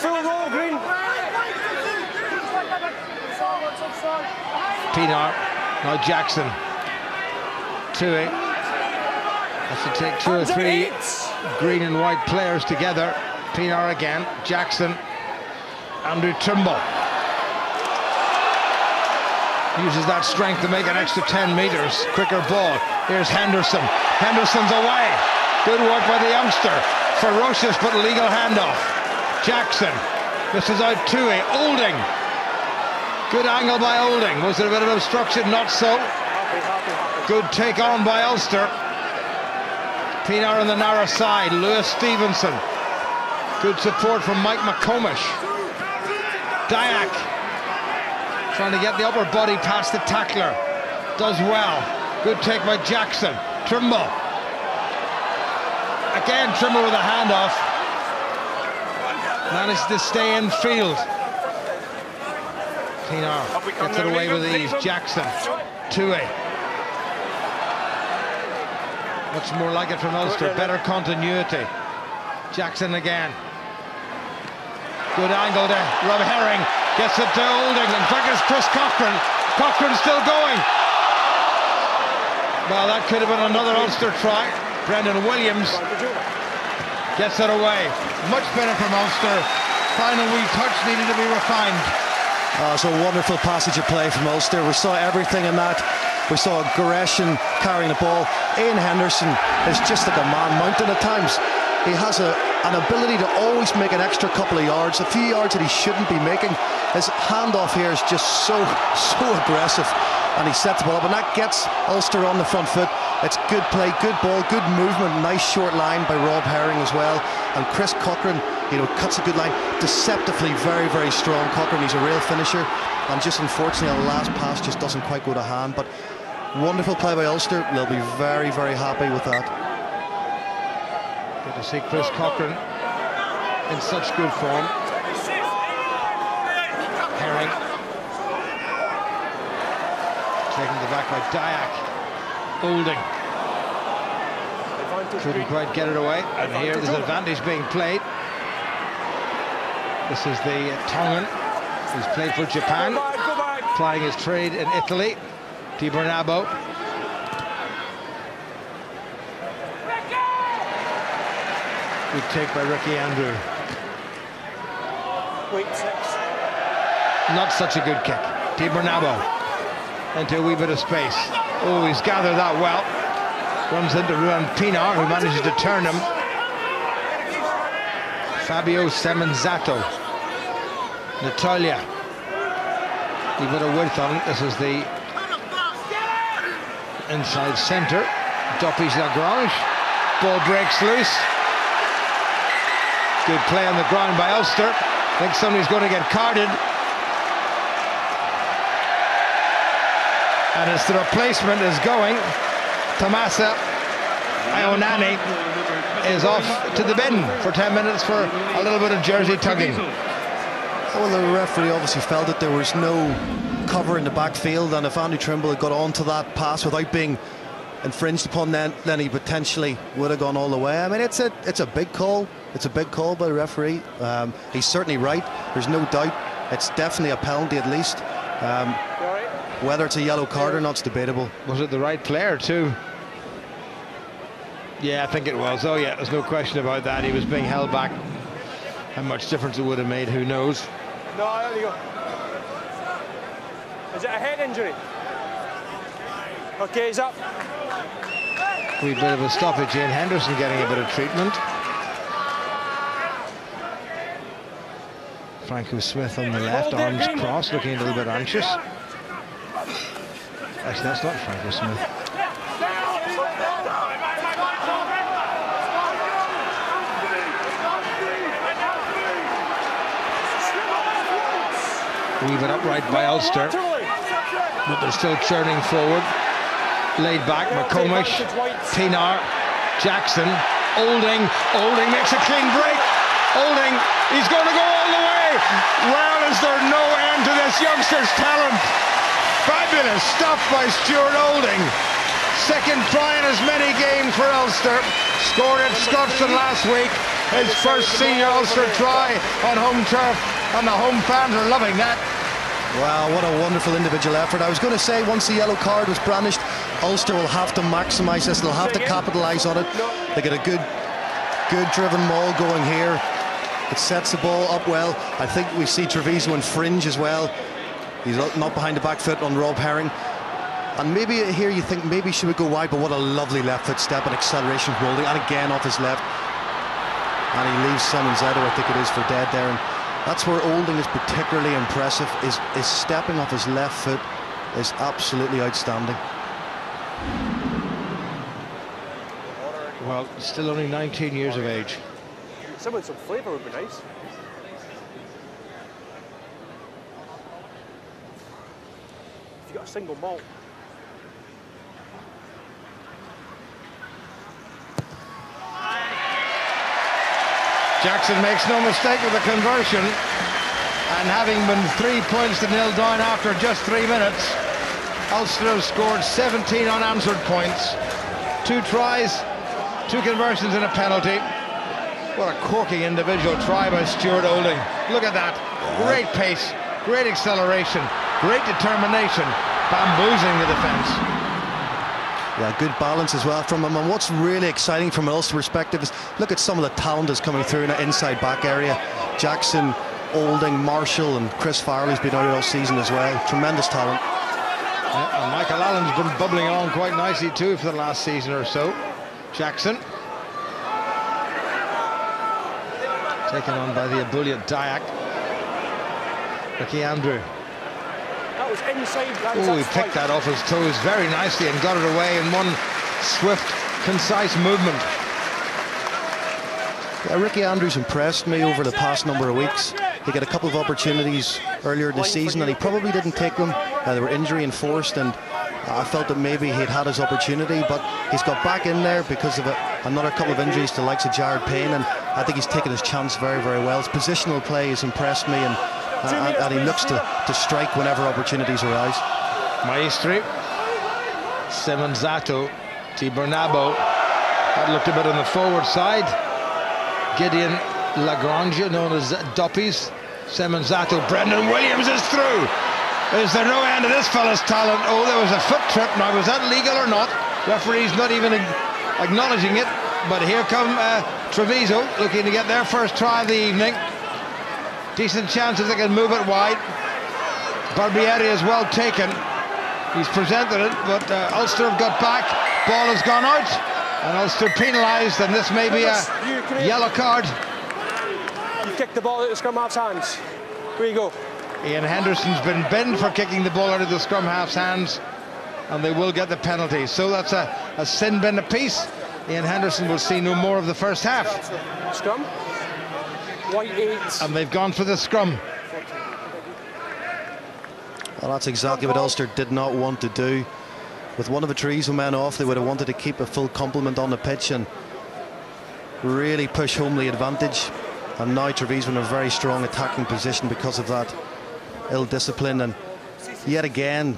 Full roll, Green. Pinar, now Jackson. Tui. Has to take 2 or 3 green and white players together. Pinar again, Jackson. Andrew Trimble. Uses that strength to make an extra 10 metres. Quicker ball. Here's Henderson. Henderson's away. Good work by the youngster. Ferocious but legal handoff. Jackson. This is out Tui. Olding. Good angle by Olding. Was it a bit of obstruction? Not so. Good take on by Ulster. Pinar on the narrow side. Lewis Stevenson. Good support from Mike McComish. Dyack. Trying to get the upper body past the tackler. Does well. Good take by Jackson. Trimble. Again Trimble with a handoff. Managed to stay in field. Pinar gets it away with ease. Jackson. Tui. Much more like it from Ulster. Better continuity. Jackson again. Good angle there. Rob Herring gets it to Olding. In fact, it's Chris Cochran. Cochran still going. Well, that could have been another Ulster try. Brendan Williams gets it away. Much better from Ulster. Final wee touch needed to be refined. Oh, it's a wonderful passage of play from Ulster. We saw everything in that. We saw aggression carrying the ball. Ian Henderson is just like a man mountain at times. He has an ability to always make an extra couple of yards, a few yards that he shouldn't be making. His handoff here is just so aggressive, and he sets the ball up, and that gets Ulster on the front foot. It's good play, good ball, good movement, nice short line by Rob Herring as well. And Chris Cochrane, cuts a good line. Deceptively very, very strong. Cochrane, he's a real finisher, and just unfortunately the last pass just doesn't quite go to hand. But wonderful play by Ulster. They'll be very, very happy with that. Good to see Chris Cochrane in such good form. Herring taken to the back by Dyack. Olding couldn't quite get it away, and here there's advantage being played. This is the Tongan who's played for Japan, plying his trade in Italy. Di Bernabo. Good take by Ricky Andrew. Not such a good kick. Di Bernabo into a wee bit of space. Oh, he's gathered that well. Runs into Ruan Pinar, who manages to turn him. Fabio Semenzato. Natalia. A bit of width on it. This is the inside centre. Doppies Lagrange. Ball breaks loose. Good play on the ground by Ulster. I think somebody's going to get carded. And it's the replacement is going. Tomasa Ionani is off to the bin for 10 minutes for a little bit of jersey tugging. Well, the referee obviously felt that there was no cover in the backfield, and if Andy Trimble had got onto that pass without being infringed upon, then he potentially would have gone all the way. I mean, it's a big call. It's a big call by the referee. He's certainly right. There's no doubt. It's definitely a penalty at least. Whether it's a yellow card or not is debatable. Was it the right player too? Yeah, I think it was. Oh yeah, there's no question about that. He was being held back. How much difference it would have made, who knows? No, there you go. Is it a head injury? Okay, he's up. Wee bit of a stoppage. Ian Henderson getting a bit of treatment. Franco Smith on the left, arms crossed, looking a little bit anxious. Actually, that's not Franco Smith. Weave it upright by Ulster, but they're still churning forward. Laid back, McComish, Pinar, Jackson, Olding makes a clean break. Olding, he's going to go all the way. Well, is there no end to this youngster's talent? Fabulous stuff by Stuart Olding. Second try in as many games for Ulster. Scored at Scotstoun last week. His first senior Ulster try on home turf, and the home fans are loving that. Wow, what a wonderful individual effort. I was going to say, once the yellow card was brandished, Ulster will have to maximise this. They'll have to capitalise on it. They get a good driven maul going here. It sets the ball up well. I think we see Treviso infringe as well. He's not behind the back foot on Rob Herring. And maybe here you think maybe she would go wide, but what a lovely left foot step and acceleration from Olding, and again off his left. And he leaves Semenzato, I think it is, for dead there. And that's where Olding is particularly impressive. Is stepping off his left foot is absolutely outstanding. Well, still only 19 years of age. Some with some flavour would be nice. If you got a single malt. Jackson makes no mistake with the conversion, and having been 3 points to nil down after just 3 minutes, Ulster have scored 17 unanswered points, 2 tries, 2 conversions and a penalty. What a corking individual try by Stuart Olding. Look at that, great pace, great acceleration, great determination, bamboozling the defence. Yeah, good balance as well from him. And what's really exciting from an Ulster perspective is look at some of the talent that's coming through in the inside back area. Jackson, Olding, Marshall and Chris Farley's been out all season as well. Tremendous talent. Yeah, and Michael Allen's been bubbling along quite nicely too for the last season or so. Jackson. Taken on by the Abulia Dayak. Ricky Andrew. That was inside. Oh, he picked that off his toes very nicely and got it away in one swift, concise movement. Yeah, Ricky Andrews impressed me over the past number of weeks. He got a couple of opportunities earlier this season and he probably didn't take them. They were injury enforced, and I felt that maybe he'd had his opportunity, but he's got back in there because of another couple of injuries to the likes of Jared Payne, and I think he's taken his chance very, very well. His positional play has impressed me, and he looks to strike whenever opportunities arise. Maestri, Semenzato, Tibernabo. That looked a bit on the forward side. Gideon Lagrange, known as Duppies. Semenzato, Brendan Williams is through. Is there no end to this fella's talent? Oh, there was a foot trip. Now, was that legal or not? Referee's not even acknowledging it. But here come Treviso, looking to get their first try of the evening. Decent chance if they can move it wide. Barbieri is well taken. He's presented it, but Ulster have got back. Ball has gone out, and Ulster penalised, and this may be a yellow card. You kicked the ball out of the scrum half's hands. Here you go. Ian Henderson's been binned for kicking the ball out of the scrum half's hands, and they will get the penalty. So that's a sin bin apiece. Ian Henderson will see no more of the first half. Scrum. White 8. And they've gone for the scrum. Well, that's exactly what Ulster did not want to do. With one of the Treviso men off, they would have wanted to keep a full complement on the pitch and really push home the advantage. And now Treviso in a very strong attacking position because of that ill discipline, and yet again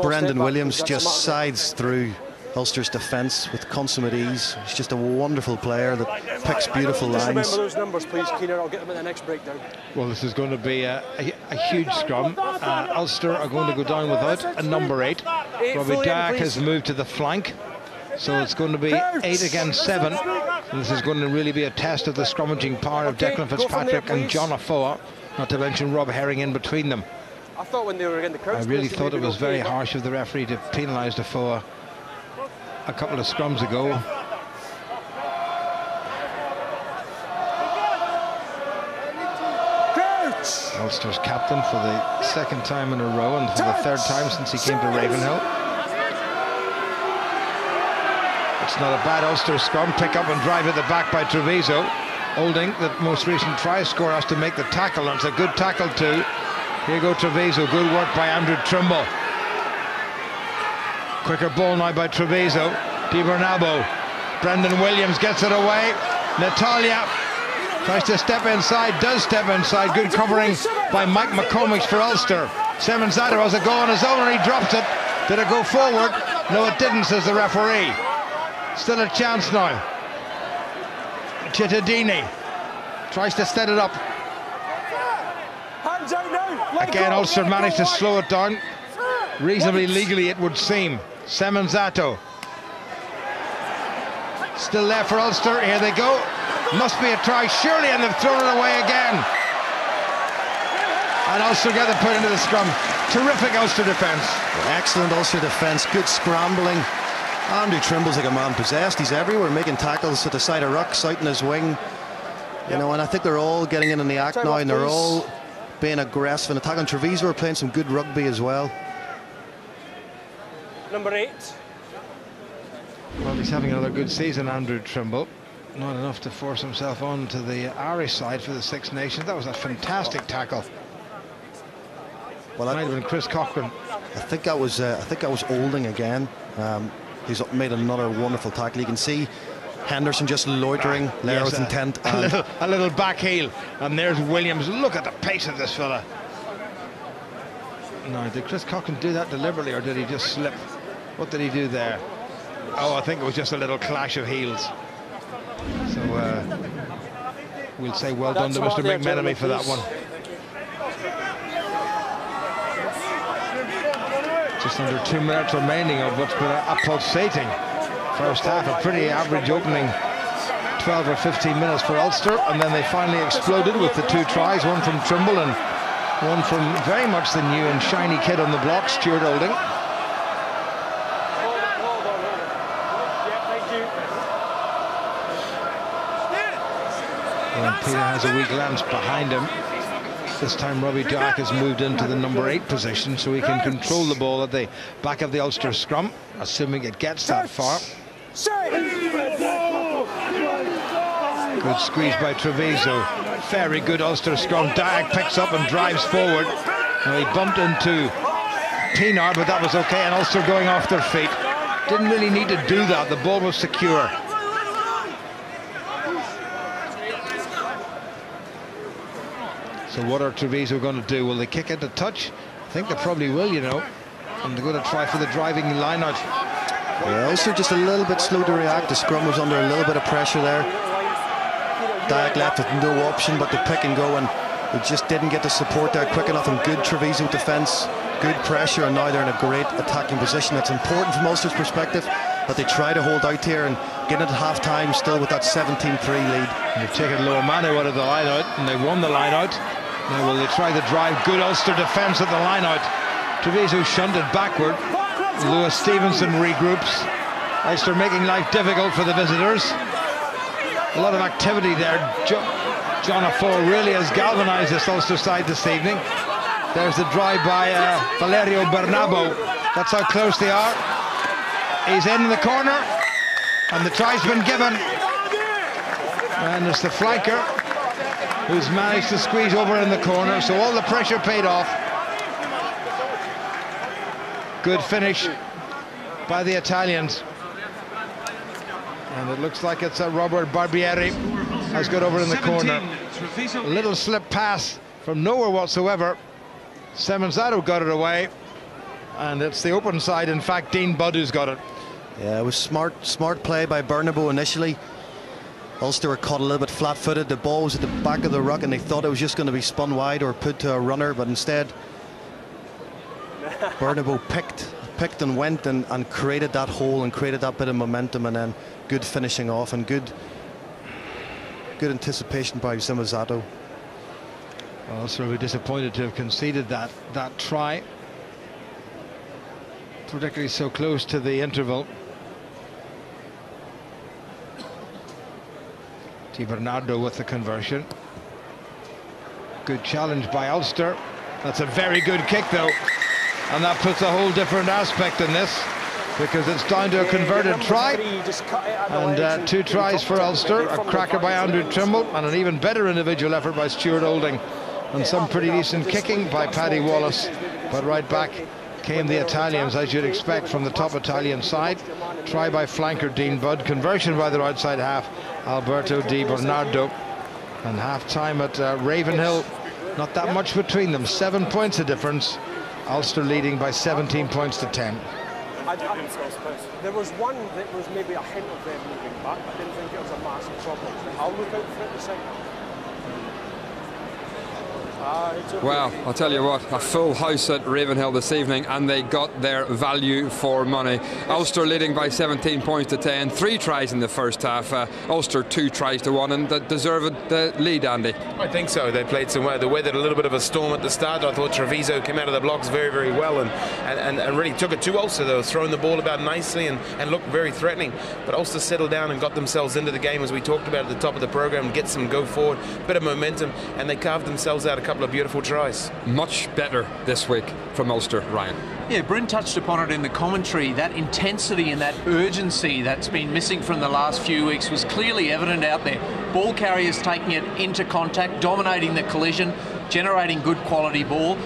Brendan Williams just sides through Ulster's defence with consummate ease. He's just a wonderful player that picks beautiful lines. Remember those numbers, please, Keener. I'll get them at the next breakdown. Well, this is going to be a huge scrum. Ulster are going to go down without a number 8. Robbie Dayak has moved to the flank, so it's going to be 8 against 7. And this is going to really be a test of the scrummaging power of Declan Fitzpatrick and John Afoa, not to mention Rob Herring in between them. I thought when they were in the crowd, I really thought it was very harsh of the referee to penalise Afoa a couple of scrums ago. Ulster's captain for the second time in a row and for the third time since he came to Ravenhill. It's not a bad Ulster scrum. Pick up and drive at the back by Treviso. Olding, the most recent try scorer, has to make the tackle, and it's a good tackle too. Here go Treviso. Good work by Andrew Trimble. Quicker ball now by Treviso. Di Bernabo. Brendan Williams gets it away. Natalia tries to step inside, does step inside. Good covering by Mike McCormick for Ulster. Semenzato has a go on his own and he drops it. Did it go forward? No, it didn't, says the referee. Still a chance now. Cittadini tries to set it up. Hands out now. Again, Ulster managed to slow it down. Reasonably legally, it would seem. Semenzato. Still there for Ulster. Here they go. Must be a try, surely, and they've thrown it away again. And Ulster get the put into the scrum. Terrific Ulster defence. Excellent Ulster defence. Good scrambling. Andrew Trimble's like a man possessed. He's everywhere, making tackles at the side of rucks, out in his wing. You know, and I think they're all getting in the act now, and they're all being aggressive and attacking. Treviso are playing some good rugby as well. Number 8. Well, he's having another good season, Andrew Trimble. Not enough to force himself on to the Irish side for the Six Nations. That was a fantastic tackle. Well, that might have been Chris Cochran. I think that was Olding again. He's made another wonderful tackle. You can see Henderson just loitering there with intent. A little back heel, and there's Williams. Look at the pace of this fella. Now, did Chris Cochran do that deliberately, or did he just slip? What did he do there? Oh, I think it was just a little clash of heels. So we'll say well done to Mr. McMenemy for that one. Just under 2 minutes remaining of what's been a pulsating first half. A pretty average opening 12 or 15 minutes for Ulster, and then they finally exploded with the 2 tries, one from Trimble and one from very much the new and shiny kid on the block, Stuart Olding. And Peter has a weak lance behind him. This time Robbie Dark has moved into the number 8 position, so he can control the ball at the back of the Ulster scrum, assuming it gets that far. Good squeeze by Treviso. Very good Ulster scrum. Dark picks up and drives forward. Now he bumped into Pienaar, but that was okay, and Ulster going off their feet. Didn't really need to do that. The ball was secure. So what are Treviso going to do? Will they kick it to touch? I think they probably will, you know. And they're going to try for the driving line-out. Yeah, Ulster just a little bit slow to react. The scrum was under a little bit of pressure there. Dag left with no option but to pick and go, and they just didn't get the support there quick enough. And good Treviso defence, good pressure, and now they're in a great attacking position. It's important from Ulster's perspective that they try to hold out here and get it at half-time still with that 17-3 lead. And they've taken Lower Manu out of the line-out, and they won the line-out. Now will they try the drive? Good Ulster defence at the line-out. Treviso shunted backward. Lewis Stevenson regroups. Ulster making life difficult for the visitors. A lot of activity there. John Afore really has galvanised this Ulster side this evening. There's the drive by Valerio Bernabo. That's how close they are. He's in the corner, and the try's been given. And it's the flanker who's managed to squeeze over in the corner, so all the pressure paid off. Good finish by the Italians. And it looks like it's Robert Barbieri has got over in the corner. A little slip pass from nowhere whatsoever. Semenzato got it away, and it's the open side. In fact, Dean Budd who's got it. Yeah, it was smart play by Bernabo initially. Ulster were caught a little bit flat-footed. The ball was at the back of the ruck, and they thought it was just going to be spun wide or put to a runner, but instead Bernabo picked and went and created that hole and created that bit of momentum, and then good finishing off and good anticipation by Semenzato. Well, Ulster will be disappointed to have conceded that try, particularly so close to the interval. Di Bernardo with the conversion. Good challenge by Ulster. That's a very good kick though, and that puts a whole different aspect in this, because it's down to a converted try, and 2 tries for Ulster, a cracker by Andrew Trimble, and an even better individual effort by Stuart Olding, and some pretty decent kicking by Paddy Wallace. But right back came the Italians, as you'd expect from the top Italian side. Try by flanker Dean Budd, conversion by their outside half Alberto Di Bernardo. And half-time at Ravenhill, not that much between them, 7 points of difference. Ulster leading by 17 points to 10. There was one that was maybe a hint of them moving back. I didn't think it was a massive problem. I'll look out for it the second. Well, I'll tell you what, a full house at Ravenhill this evening, and they got their value for money. Ulster leading by 17 points to 10, 3 tries in the first half. Ulster 2 tries to 1, and that deserved the lead, Andy. I think so. They played some well. They weathered a little bit of a storm at the start. I thought Treviso came out of the blocks very, very well, and really took it to Ulster. They were throwing the ball about nicely and looked very threatening. But Ulster settled down and got themselves into the game, as we talked about at the top of the programme, get some go forward, bit of momentum, and they carved themselves out a couple of beautiful tries. Much better this week from Ulster, Ryan. Yeah, Bryn touched upon it in the commentary. That intensity and that urgency that's been missing from the last few weeks was clearly evident out there. Ball carriers taking it into contact, dominating the collision, generating good quality ball.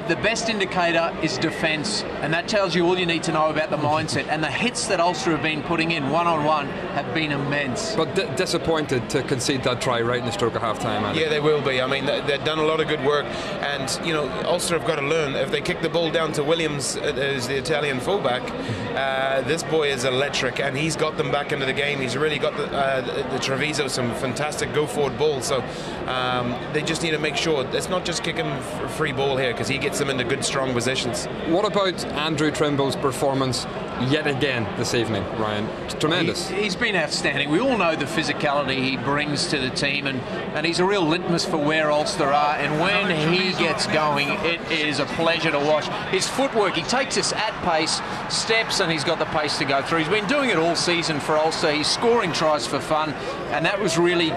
The best indicator is defence, and that tells you all you need to know about the mindset. And the hits that Ulster have been putting in one-on-one have been immense. But disappointed to concede that try right in the stroke of half-time, Andy. Yeah, they will be. I mean, they've done a lot of good work, and, you know, Ulster have got to learn. If they kick the ball down to Williams, who's the Italian fullback, this boy is electric, and he's got them back into the game. He's really got the Treviso some fantastic go-forward ball, so they just need to make sure it's not just kicking free ball here, because he gets them into good strong positions. What about Andrew Trimble's performance? yet again this evening, Ryan. It's tremendous. He's been outstanding. We all know the physicality he brings to the team, and he's a real litmus for where Ulster are. And when he gets going, it is a pleasure to watch. His footwork, he takes us at pace, steps, and he's got the pace to go through. He's been doing it all season for Ulster. He's scoring tries for fun, and that was really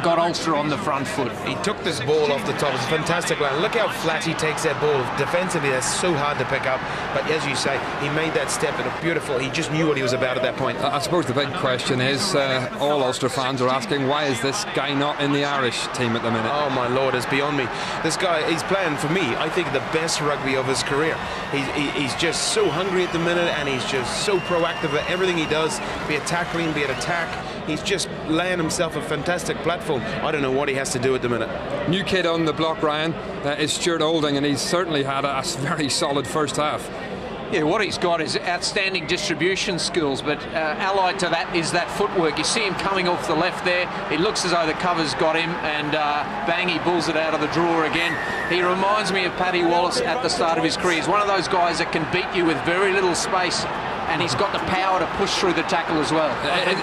got Ulster on the front foot. He took this ball off the top. It's a fantastic line. Look how flat he takes that ball. Defensively, that's so hard to pick up. But as you say, he made that step and a beautiful. He just knew what he was about at that point. I suppose the big question is, all Ulster fans are asking, why is this guy not in the Irish team at the minute? Oh my Lord, it's beyond me. This guy, he's playing, for me, I think the best rugby of his career. He's just so hungry at the minute, and he's just so proactive at everything he does, be it tackling, be it attack. He's just laying himself a fantastic platform. I don't know what he has to do at the minute. New kid on the block, Ryan, is Stuart Olding, and he's certainly had a very solid first half. Yeah, what he's got is outstanding distribution skills, but allied to that is that footwork. You see him coming off the left there. It looks as though the cover's got him, and bang, he pulls it out of the drawer again. He reminds me of Paddy Wallace at the start of his career. He's one of those guys that can beat you with very little space, and he's got the power to push through the tackle as well.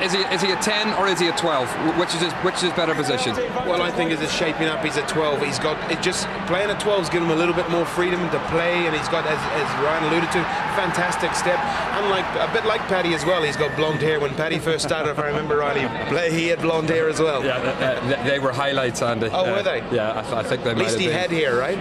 Is he a 10 or is he a 12? Which is his better position? Well, I think as it's shaping up, he's a 12. He's got it, just playing at 12's given him a little bit more freedom to play, and he's got, as Ryan alluded to, fantastic step. Unlike a bit like Paddy as well, he's got blonde hair. When Paddy first started, if I remember rightly, he had blonde hair as well. Yeah, they were highlights, Andy. Oh, were they? Yeah, I think they. At least he had hair, right?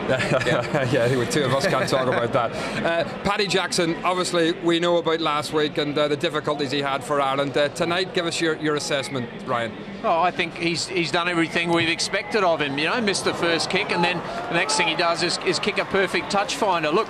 Yeah, the two of us can't talk about that. Paddy Jackson, obviously, we know about last week and the difficulties he had for Ireland. Tonight, give us your assessment, Ryan. Oh, I think he's done everything we've expected of him. You know, missed the first kick, and then the next thing he does is kick a perfect touch finder. Look,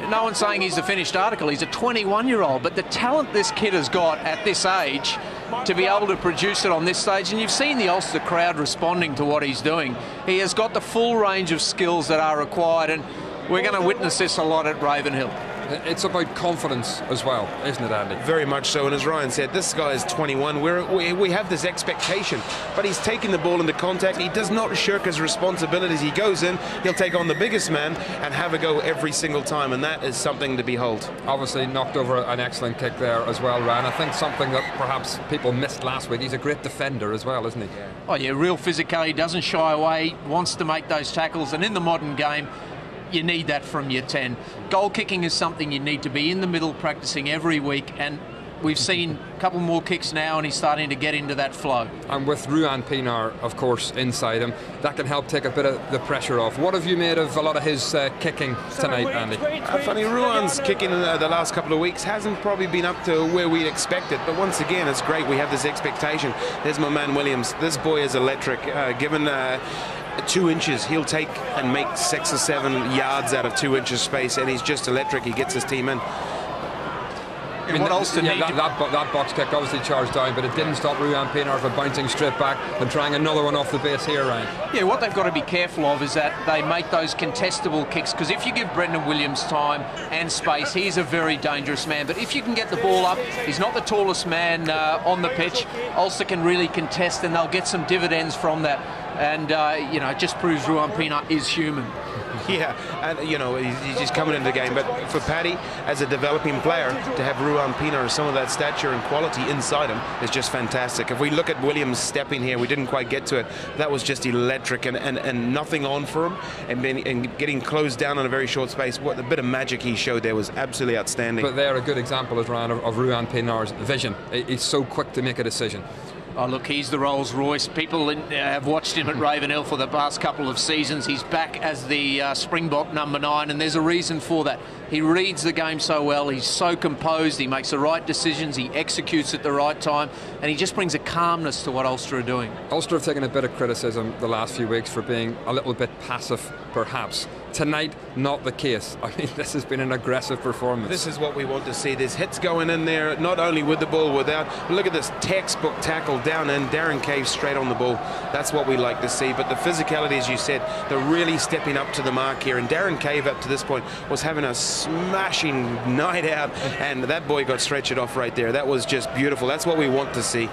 no one's saying he's the finished article. He's a 21-year-old, but the talent this kid has got at this age to be able to produce it on this stage, and you've seen the Ulster crowd responding to what he's doing. He has got the full range of skills that are required, and we're going to witness this a lot at Ravenhill. It's about confidence as well, isn't it, Andy? Very much so, and as Ryan said, this guy is 21. We have this expectation, but he's taking the ball into contact. He does not shirk his responsibilities. He goes in, he'll take on the biggest man and have a go every single time, and that is something to behold. Obviously knocked over an excellent kick there as well, Ryan. I think something that perhaps people missed last week. He's a great defender as well, isn't he? Yeah. Oh yeah, real physical. He doesn't shy away, wants to make those tackles, and in the modern game, you need that from your 10. Goal kicking is something you need to be in the middle practicing every week, and we've seen a couple more kicks now, and he's starting to get into that flow. And with Ruan Pinar, of course, inside him, that can help take a bit of the pressure off. What have you made of a lot of his kicking tonight, Andy? Funny, Ruan's kicking the last couple of weeks hasn't probably been up to where we'd expected, but once again, it's great. We have this expectation. There's my man Williams. This boy is electric. Given 2 inches, he'll take and make 6 or 7 yards out of 2 inches space, and he's just electric. He gets his team in. I mean, that box kick obviously charged down, but it didn't stop Ruan Pinar from bouncing straight back and trying another one off the base here, Ryan. Yeah, what they've got to be careful of is that they make those contestable kicks, because if you give Brendan Williams time and space, he's a very dangerous man. But if you can get the ball up, he's not the tallest man on the pitch. Ulster can really contest, and they'll get some dividends from that. And, you know, it just proves Ruan Pinar is human. Yeah, and you know, he's just coming into the game. But for Paddy, as a developing player, to have Ruan Pinar some of that stature and quality inside him is just fantastic. If we look at Williams stepping here, we didn't quite get to it. That was just electric, and nothing on for him, and getting closed down in a very short space. What the bit of magic he showed there was absolutely outstanding. But they're a good example, as Ryan, of Ruan Pinar's vision. He's so quick to make a decision. Oh, look, he's the Rolls Royce. People have watched him at Ravenhill for the past couple of seasons. He's back as the Springbok number 9, and there's a reason for that. He reads the game so well. He's so composed. He makes the right decisions. He executes at the right time, and he just brings a calmness to what Ulster are doing. Ulster have taken a bit of criticism the last few weeks for being a little bit passive, perhaps. Tonight, not the case. I mean, this has been an aggressive performance. This is what we want to see. There's hits going in there, not only with the ball, without. Look at this textbook tackle down in. Darren Cave straight on the ball. That's what we like to see. But the physicality, as you said, they're really stepping up to the mark here. And Darren Cave, up to this point, was having a smashing night out. And that boy got stretched off right there. That was just beautiful. That's what we want to see.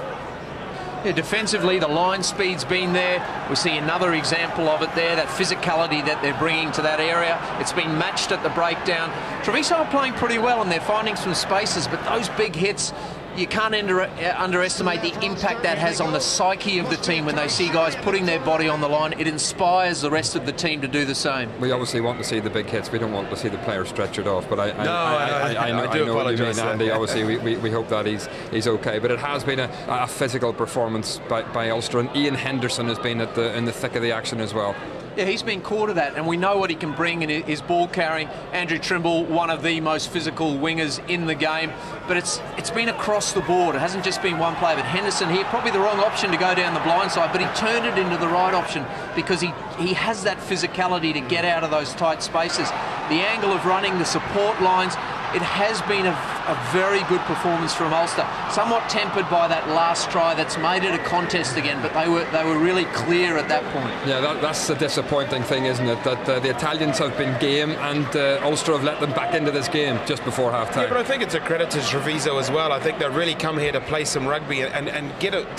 Yeah, defensively, the line speed's been there. We see another example of it there, that physicality that they're bringing to that area. It's been matched at the breakdown. Treviso are playing pretty well and they're finding some spaces, but those big hits, you can't underestimate the impact that has on the psyche of the team when they see guys putting their body on the line. It inspires the rest of the team to do the same. We obviously want to see the big hits. We don't want to see the players stretchered off. But I do know what you mean, apologise, Andy. Obviously, we hope that he's okay. But it has been a physical performance by Ulster, and Ian Henderson has been in the thick of the action as well. Yeah, he's been core to that, and we know what he can bring in his ball carrying. Andrew Trimble, one of the most physical wingers in the game, but it's been across the board. It hasn't just been one player, but Henderson here, probably the wrong option to go down the blind side, but he turned it into the right option because he has that physicality to get out of those tight spaces. The angle of running, the support lines, it has been a very good performance from Ulster. Somewhat tempered by that last try that's made it a contest again, but they were really clear at that point. Yeah, that's the disappointing thing, isn't it? That the Italians have been game and Ulster have let them back into this game just before half-time. Yeah, but I think it's a credit to Treviso as well. I think they've really come here to play some rugby and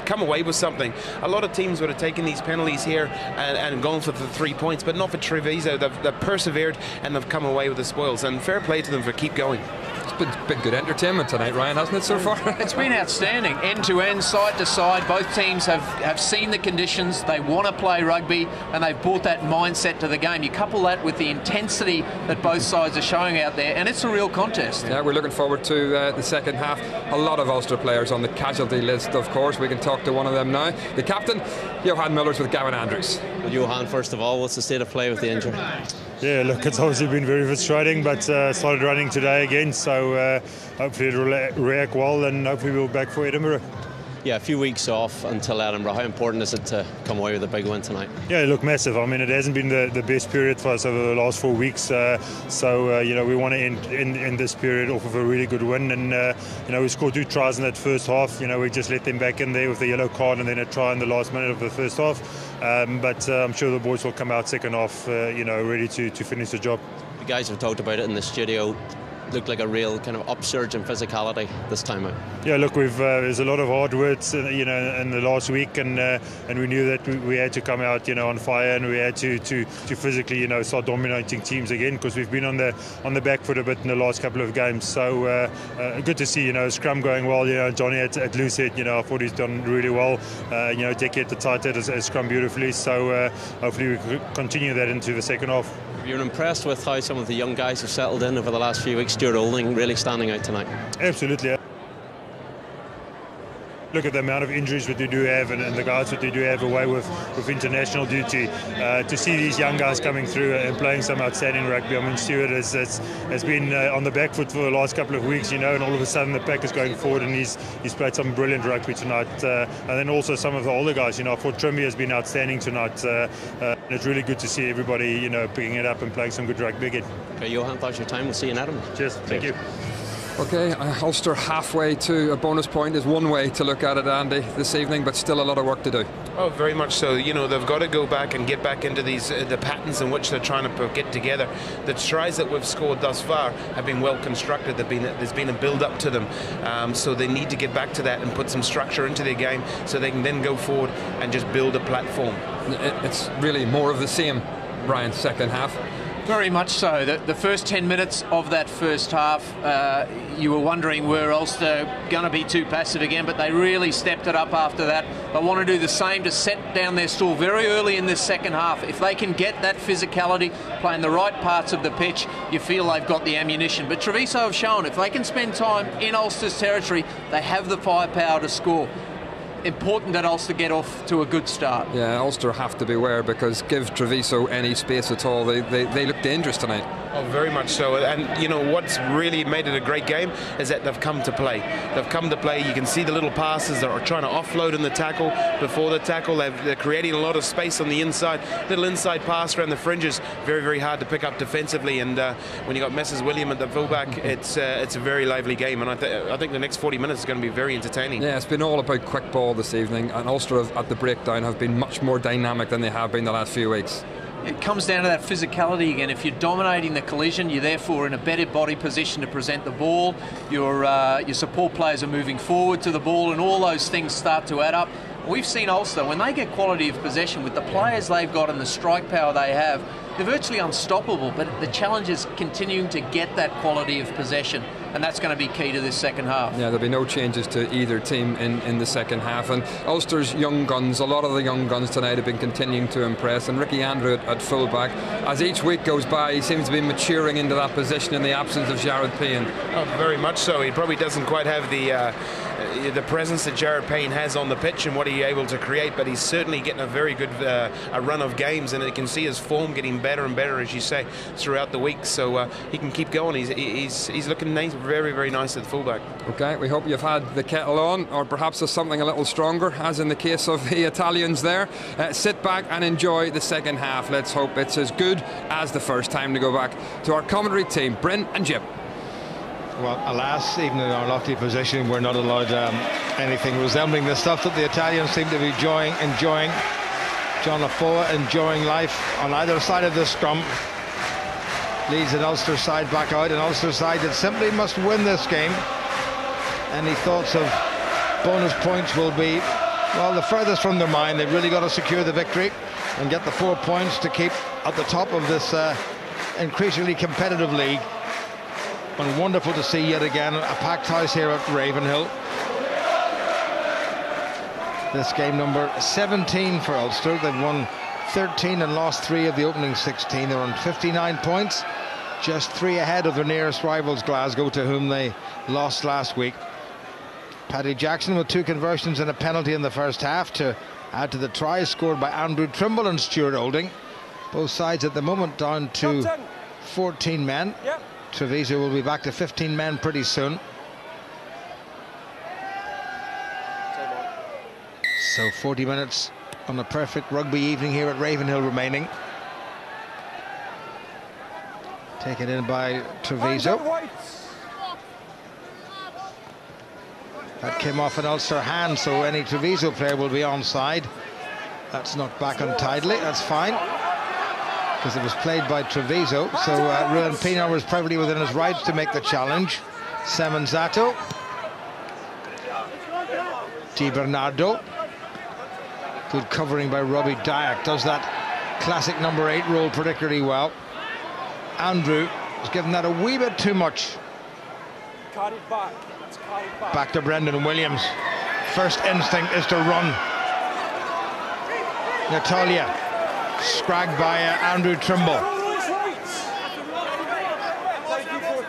come away with something. A lot of teams would have taken these penalties here and gone for the 3 points, but not for Treviso. They've persevered and they've come away with the spoils, and fair play to them for keep going. It's been good entertainment tonight, Ryan, hasn't it, so far? It's been outstanding, end to end, side to side. Both teams have seen the conditions, they want to play rugby, and they've brought that mindset to the game. You couple that with the intensity that both sides are showing out there, and it's a real contest. Yeah, we're looking forward to the second half. A lot of Ulster players on the casualty list, of course. We can talk to one of them now. The captain, Johan Mullers with Gavin Andrews. Well, Johan, first of all, what's the state of play with the injury? Yeah, look, it's obviously been very frustrating, but started running today again, so hopefully it'll react well, and hopefully we'll be back for Edinburgh. Yeah, a few weeks off until Edinburgh. How important is it to come away with a big win tonight? Yeah, look, massive. I mean, it hasn't been the best period for us over the last 4 weeks, so you know, we want to end this period off with a really good win, and you know, we scored 2 tries in that first half. You know, we just let them back in there with the yellow card and then a try in the last minute of the first half, but I'm sure the boys will come out second half, you know, ready to finish the job. You guys have talked about it in the studio. Looked like a real kind of upsurge in physicality this time out. Yeah, look, there's a lot of hard words, you know, in the last week, and we knew that we had to come out, you know, on fire, and we had to physically, you know, start dominating teams again, because we've been on the back foot a bit in the last couple of games. So good to see, you know, scrum going well. You know, Johnny at loose head, you know, I thought he's done really well. You know, Decky at the tight head has scrum beautifully. So hopefully we could continue that into the second half. You're impressed with how some of the young guys have settled in over the last few weeks. Stuart Olding really standing out tonight. Absolutely. Look at the amount of injuries that they do have, and the guys that they do have away with international duty. To see these young guys coming through and playing some outstanding rugby. I mean, Stuart has been on the back foot for the last couple of weeks, you know, and all of a sudden the pack is going forward, and he's played some brilliant rugby tonight. And then also some of the older guys, you know, I thought Trimby has been outstanding tonight. It's really good to see everybody, you know, picking it up and playing some good rugby again. Okay, Johan, thanks for your time. We'll see you in Edinburgh. Cheers. Thank you. Okay, Ulster halfway to a bonus point is one way to look at it, Andy, this evening, but still a lot of work to do. Oh, very much so. You know, they've got to go back and get back into these the patterns in which they're trying to get together. The tries that we've scored thus far have been well constructed. There's been a build-up to them, so they need to get back to that and put some structure into their game so they can then go forward and just build a platform. It's really more of the same, Brian, second half. Very much so. The first 10 minutes of that first half, you were wondering, were Ulster going to be too passive again, but they really stepped it up after that. They want to do the same to set down their stall very early in this second half. If they can get that physicality, playing the right parts of the pitch, you feel they've got the ammunition. But Treviso have shown if they can spend time in Ulster's territory, they have the firepower to score. Important that Ulster get off to a good start. Yeah, Ulster have to beware, because give Treviso any space at all, they look dangerous tonight. Oh, very much so. And you know what's really made it a great game is that they've come to play. They've come to play. You can see the little passes that are trying to offload in the tackle. Before the tackle, they're creating a lot of space on the inside. Little inside pass around the fringes. Very, very hard to pick up defensively. And when you got Mrs. William at the fullback, it's a very lively game. And I think the next 40 minutes is going to be very entertaining. Yeah, it's been all about quick ball this evening, and Ulster at the breakdown have been much more dynamic than they have been the last few weeks. It comes down to that physicality again. If you're dominating the collision, you're therefore in a better body position to present the ball. Your support players are moving forward to the ball, and all those things start to add up. we've seen Ulster, when they get quality of possession with the players they've got and the strike power they have, they're virtually unstoppable, but the challenge is continuing to get that quality of possession, and that's going to be key to this second half. Yeah, there'll be no changes to either team in the second half, and Ulster's young guns, a lot of the young guns tonight have been continuing to impress, and Ricky Andrew at fullback, as each week goes by, he seems to be maturing into that position in the absence of Jared Payne. Oh, very much so. He probably doesn't quite have the presence that Jared Payne has on the pitch and what he's able to create, but he's certainly getting a very good a run of games, and you can see his form getting better and better, as you say, throughout the week. So he can keep going. He's looking nice, very, very nice at fullback. Okay, we hope you've had the kettle on, or perhaps there's something a little stronger, as in the case of the Italians there. Sit back and enjoy the second half. Let's hope it's as good as the first. Time to go back to our commentary team, Bryn and Jim. Well, alas, even in our lofty position, we're not allowed anything resembling the stuff that the Italians seem to be enjoying. John Lafoa enjoying life on either side of the scrum. Leads an Ulster side back out, an Ulster side that simply must win this game. Any thoughts of bonus points will be, well, the furthest from their mind. They've really got to secure the victory and get the 4 points to keep at the top of this increasingly competitive league. And wonderful to see yet again a packed house here at Ravenhill. This game number 17 for Ulster. They've won 13 and lost 3 of the opening 16. They're on 59 points, just 3 ahead of their nearest rivals, Glasgow, to whom they lost last week. Paddy Jackson with 2 conversions and a penalty in the first half to add to the tries scored by Andrew Trimble and Stuart Olding. Both sides at the moment down to 14 men. Yep. Treviso will be back to 15 men pretty soon. So 40 minutes on a perfect rugby evening here at Ravenhill remaining. Taken in by Treviso. That came off an Ulster hand, so any Treviso player will be onside. That's knocked back untidily, that's fine, because it was played by Treviso. So Ruan Pienaar was perfectly within his rights to make the challenge. Semenzato. Di Bernardo. Good covering by Robbie Dyack. Does that classic number 8 role particularly well. Andrew has given that a wee bit too much. Back to Brendan Williams. First instinct is to run. Natalia. Scragged by Andrew Trimble.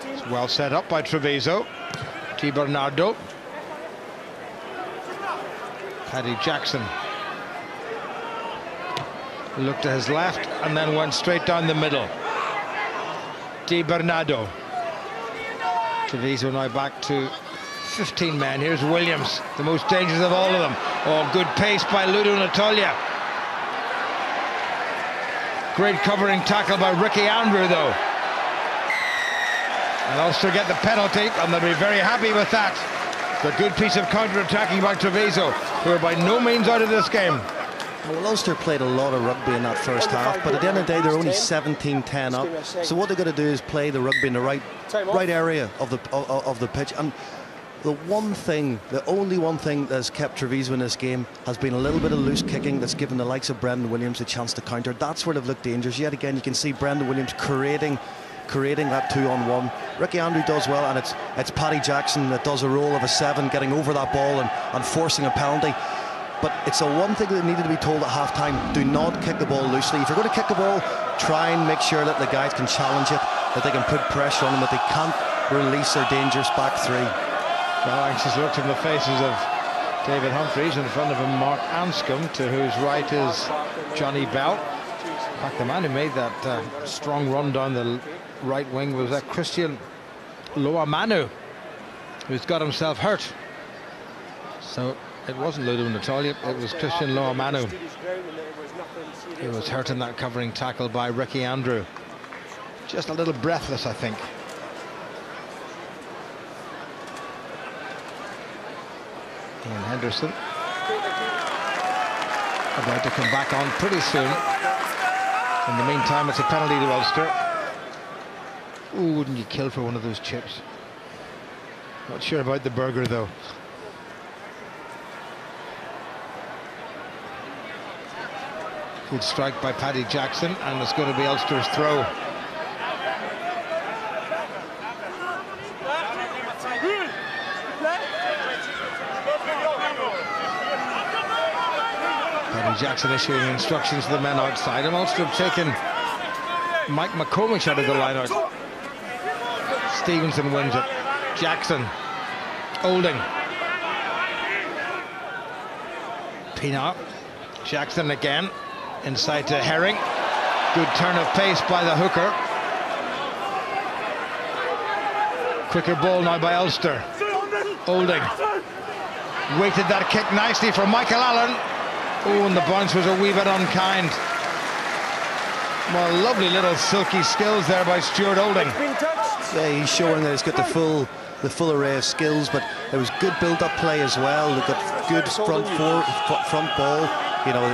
It's well set up by Treviso. T. Bernardo. Paddy Jackson looked to his left and then went straight down the middle. Di Bernardo. Treviso now back to 15 men. Here's Williams, the most dangerous of all of them. Oh, good pace by Ludo Natalia. Great covering tackle by Ricky Andrew, though. And Ulster get the penalty, and they'll be very happy with that. The good piece of counter-attacking by Treviso, who are by no means out of this game. Well, Ulster played a lot of rugby in that first half, but at the end of the day, they're only 17-10 up. So what they've got to do is play the rugby in the right area of the pitch. And the only one thing that has kept Treviso in this game has been a little bit of loose kicking that's given the likes of Brendan Williams a chance to counter. That's where they've looked dangerous. Yet again, you can see Brendan Williams creating that 2-on-1. Ricky Andrew does well, and it's Paddy Jackson that does a role of a 7, getting over that ball and forcing a penalty. But it's one thing that needed to be told at half-time: do not kick the ball loosely. If you're going to kick the ball, try and make sure that the guys can challenge it, that they can put pressure on them, that they can't release their dangerous back 3. Well, anxious look in the faces of David Humphreys. In front of him, Mark Anscombe, to whose right is Johnny Bell. In fact, the man who made that strong run down the right wing was Christian Loamanu, who's got himself hurt. So it wasn't Ludo Natalia, it was Christian Loamanu who was hurt in that covering tackle by Ricky Andrew. Just a little breathless, I think. Ian Henderson about to come back on pretty soon. In the meantime, it's a penalty to Ulster. Ooh, wouldn't you kill for one of those chips? Not sure about the burger, though. Good strike by Paddy Jackson, and it's going to be Ulster's throw. Paddy Jackson issuing instructions to the men outside, and Ulster have taken Mike McComish out of the line out. Stevenson wins it. Jackson. Olding. Pienaar. Jackson again. Inside to Herring. Good turn of pace by the hooker. Quicker ball now by Ulster. Olding. Weighted that kick nicely from Michael Allen. Oh, and the bounce was a wee bit unkind. Well, lovely little silky skills there by Stuart Olding. Yeah, he's showing that he's got the full array of skills, but there was good build-up play as well. They got good front ball. You know,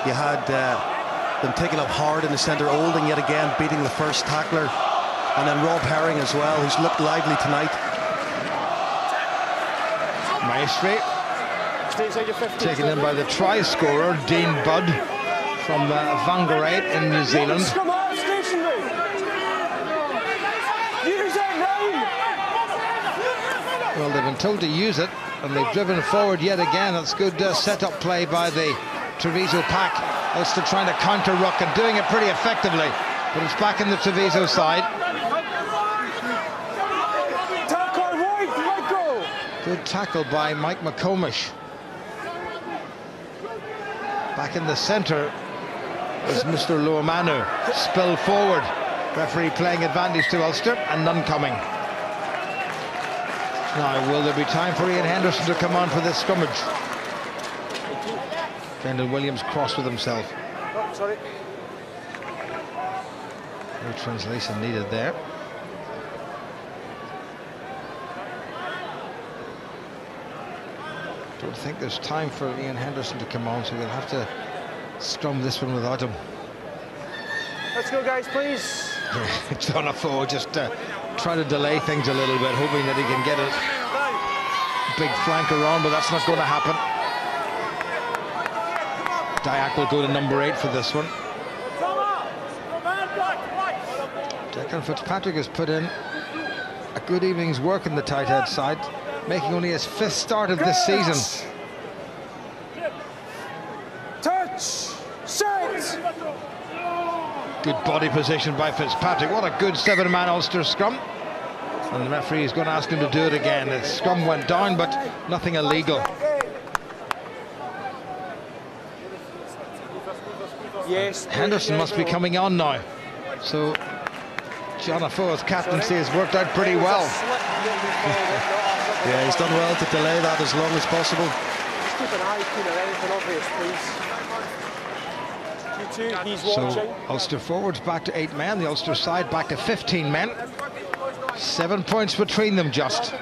you had them taking up hard in the centre. Olding yet again beating the first tackler, and then Rob Herring as well, who's looked lively tonight. Maestri taken in by the try scorer Dean Budd from Whangarei in New Zealand. Well, they've been told to use it, and they've driven forward yet again. That's good set-up play by the Treviso pack. Ulster trying to counter-ruck and doing it pretty effectively, but it's back in the Treviso side. Good tackle by Mike McComish. Back in the centre is Mr. Luomanu. Spill forward. Referee playing advantage to Ulster, and none coming. Now, will there be time for Ian Henderson to come on for this scrummage? Brendan Williams cross with himself. Oh, sorry. No translation needed there. Don't think there's time for Ian Henderson to come on, so we'll have to scrum this one without him. Let's go, guys, please. John Afoe just trying to delay things a little bit, hoping that he can get a big flanker on, but that's not going to happen. Dyack will go to number 8 for this one. Declan Fitzpatrick has put in a good evening's work in the tight head side, making only his 5th start of this season. Touch! Set! Good body position by Fitzpatrick. What a good 7-man Ulster scrum. And the referee is going to ask him to do it again. The scrum went down, but nothing illegal. Yes. Henderson must be coming on now. So John Afoe's captaincy has worked out pretty well. Yeah, he's done well to delay that as long as possible. Just keep an eye keen on anything obvious, please. He's watching. So Ulster forwards back to 8 men. The Ulster side back to 15 men. 7 points between them just.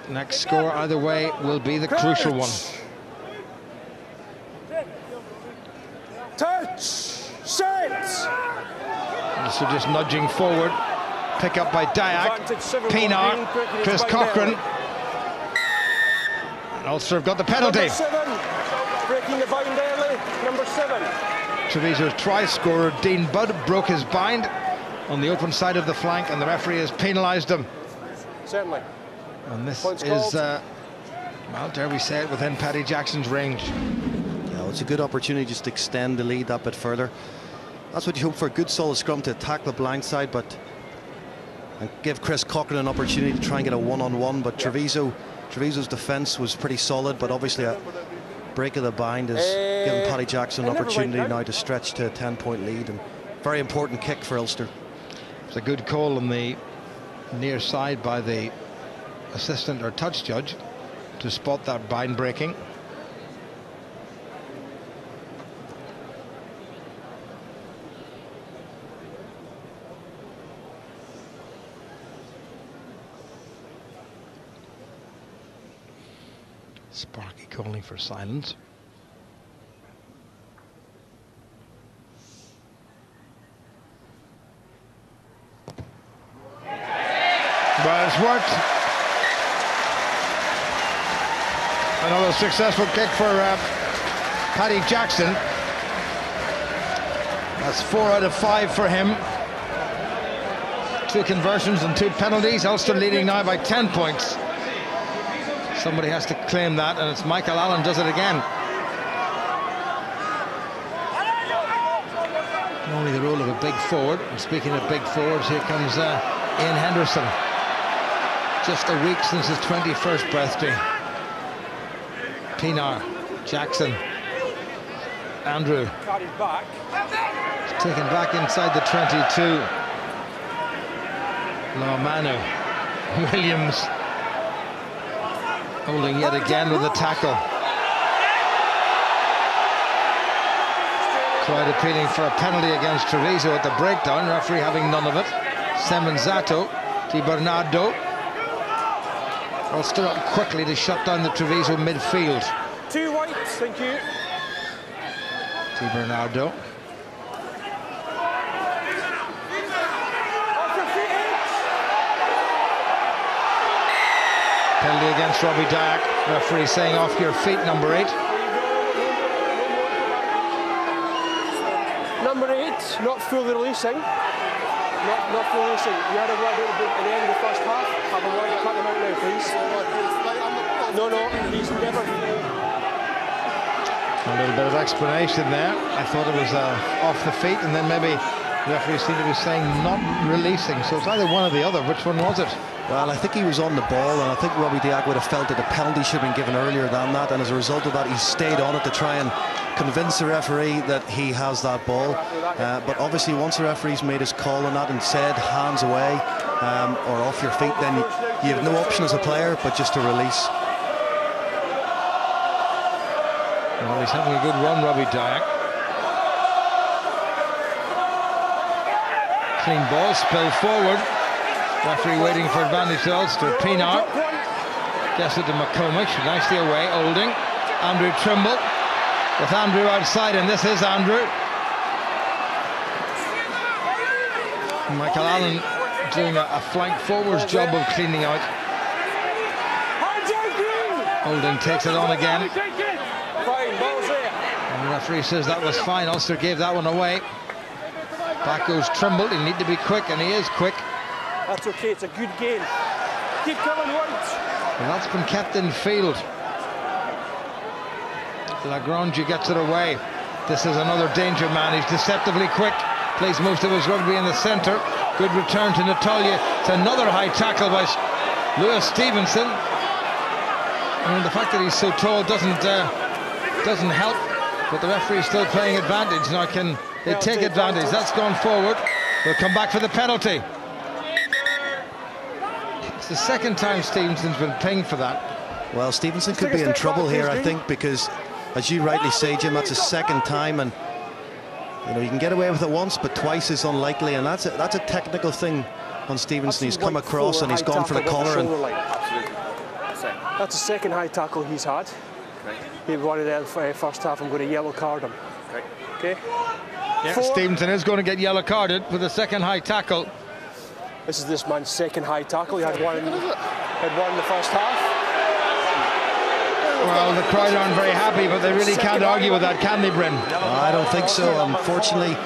Next score either way will be the crucial one. Touch! Set! So just nudging forward. Pick up by Dyack. Pienaar. Chris Cochran. And Ulster have got the penalty. Breaking the bind early. Number 7. Treviso's try scorer Dean Budd broke his bind on the open side of the flank, and the referee has penalised him. Certainly. And this is, well, dare we say it, within Paddy Jackson's range. Yeah, it's a good opportunity just to extend the lead that bit further. That's what you hope for, a good solid scrum to attack the blind side, but and give Chris Cochran an opportunity to try and get a one-on-one. But Treviso's defence was pretty solid, but obviously a break of the bind is giving Paddy Jackson an opportunity now to stretch to a 10-point lead, and very important kick for Ulster. It's a good call on the near side by the assistant or touch judge to spot that bind breaking. Sparky calling for silence. Well, it's worked. Another successful kick for Paddy Jackson. That's 4 out of 5 for him. 2 conversions and 2 penalties. Ulster leading now by 10 points. Somebody has to claim that, and it's Michael Allen does it again. Only the role of a big forward. And speaking of big forwards, here comes Ian Henderson. Just a week since his 21st birthday. Pinar, Jackson, Andrew. Taken back inside the 22. Lomanu, Williams holding yet again with the tackle. Quite appealing for a penalty against Treviso at the breakdown, referee having none of it. Semenzato, Di Bernardo. Ulster up quickly to shut down the Treviso midfield. 2 whites, thank you. Di Bernardo. Penalty against Robbie Dyack. Referee saying off your feet, number 8. Number 8, not fully releasing. Not fully releasing. You had a word at the end of the first half. Have a word, cut them out now, please. No, he's never. A little bit of explanation there. I thought it was off the feet, and then maybe the referee seemed to be saying not releasing. So it's either one or the other. Which one was it? Well, I think he was on the ball, and I think Robbie Dyack would have felt that a penalty should have been given earlier than that, and as a result of that, he stayed on it to try and convince the referee that he has that ball. But obviously, once the referee's made his call on that and said hands away or off your feet, then you have no option as a player but just to release. Well, he's having a good run, Robbie Dyack. Clean ball, spill forward. Referee waiting for advantage to Ulster. Pinar gets it to McComish, nicely away. Olding, Andrew Trimble with Andrew outside, and this is Andrew. Michael Allen doing a flank forwards job of cleaning out. Olding takes it on again. And the referee says that was fine. Ulster gave that one away. Back goes Trimble. He'll need to be quick, and he is quick. That's okay, it's a good game. Keep coming, White. And that's been kept in field. Lagrange gets it away. This is another danger man. He's deceptively quick. Plays most of his rugby in the centre. Good return to Natalia. It's another high tackle by Lewis Stevenson. And the fact that he's so tall doesn't help. But the referee's still playing advantage. Now can they take advantage? That's gone forward. They'll come back for the penalty. It's the second time Stevenson's been pinged for that. Well, Stevenson could be in trouble here, I think, because, as you rightly say, Jim, that's a second time, and you can get away with it once, but twice is unlikely, and that's a technical thing on Stevenson. He's come across and he's gone for the collar. And that's the second high tackle he's had. He wanted the first half. I'm going to yellow card him. Okay. Yeah, Stevenson is going to get yellow carded for the second high tackle. This is this man's second high tackle. He had one in the first half. Well, the crowd aren't very happy, but they really can't argue with that, can they, Bryn? I don't think so. Unfortunately,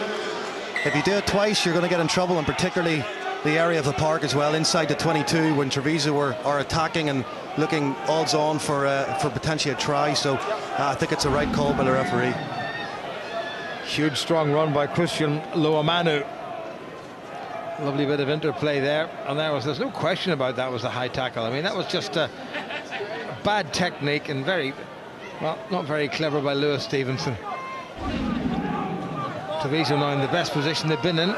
if you do it twice, you're going to get in trouble, and particularly the area of the park as well, inside the 22, when Treviso are attacking and looking odds on for potentially a try. So I think it's a right call by the referee. Huge strong run by Christian Loamanu. Lovely bit of interplay there, and there's no question about that was a high tackle. I mean, that was just a bad technique and not very clever by Lewis Stevenson. Treviso now in the best position they've been in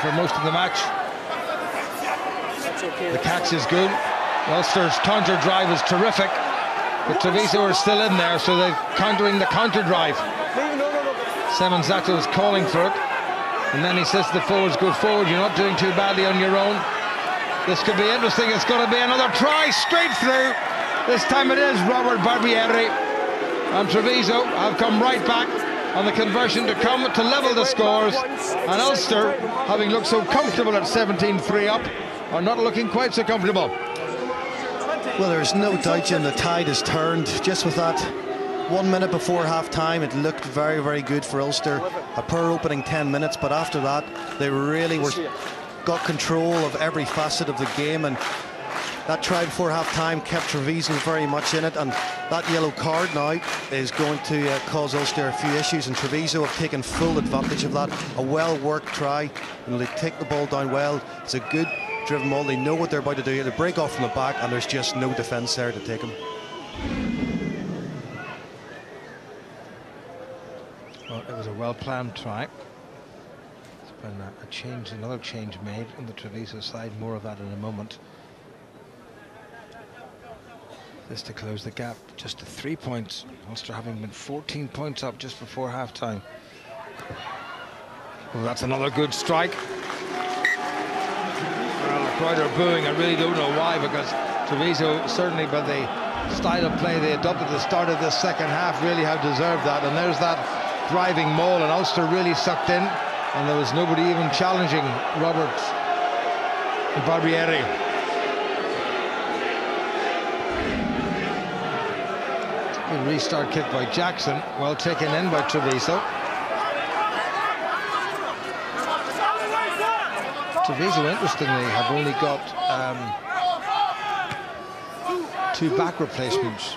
for most of the match. The catch is good. Ulster's counter drive is terrific, but Treviso are still in there, so they're countering the counter drive. Semenzato is calling for it. And then he says to the forwards, go forward, you're not doing too badly on your own. This could be interesting. It's going to be another try straight through. This time it is Robert Barbieri. And Treviso have come right back on the conversion to come to level the scores. And Ulster, having looked so comfortable at 17-3 up, are not looking quite so comfortable. Well, there's no doubt, Jim, the tide has turned. Just with that 1 minute before half-time, it looked very, very good for Ulster. A poor opening 10 minutes, but after that, they really got control of every facet of the game, and that try before half-time kept Treviso very much in it, and that yellow card now is going to cause Ulster a few issues, and Treviso have taken full advantage of that. A well-worked try, and they take the ball down well. It's a good driven ball. They know what they're about to do. They break off from the back, and there's just no defence there to take them. Well, it was a well-planned try. There's been a change, another change made on the Treviso side. More of that in a moment. This to close the gap just to 3 points. Ulster having been 14 points up just before half-time. Well, that's another good strike. Well, the crowd are booing. I really don't know why, because Treviso, certainly by the style of play they adopted at the start of this second half, really have deserved that. And there's that driving maul, and Ulster really sucked in, and there was nobody even challenging Robert Barbieri. A restart kick by Jackson, well taken in by Treviso. Treviso, interestingly, have only got 2 back replacements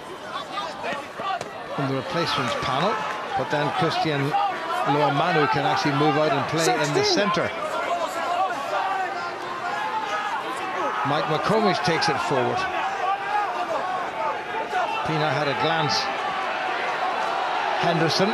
on the replacements panel, but then Christian Loamanu can actually move out and play in the centre. Mike McComish takes it forward. Pina had a glance. Henderson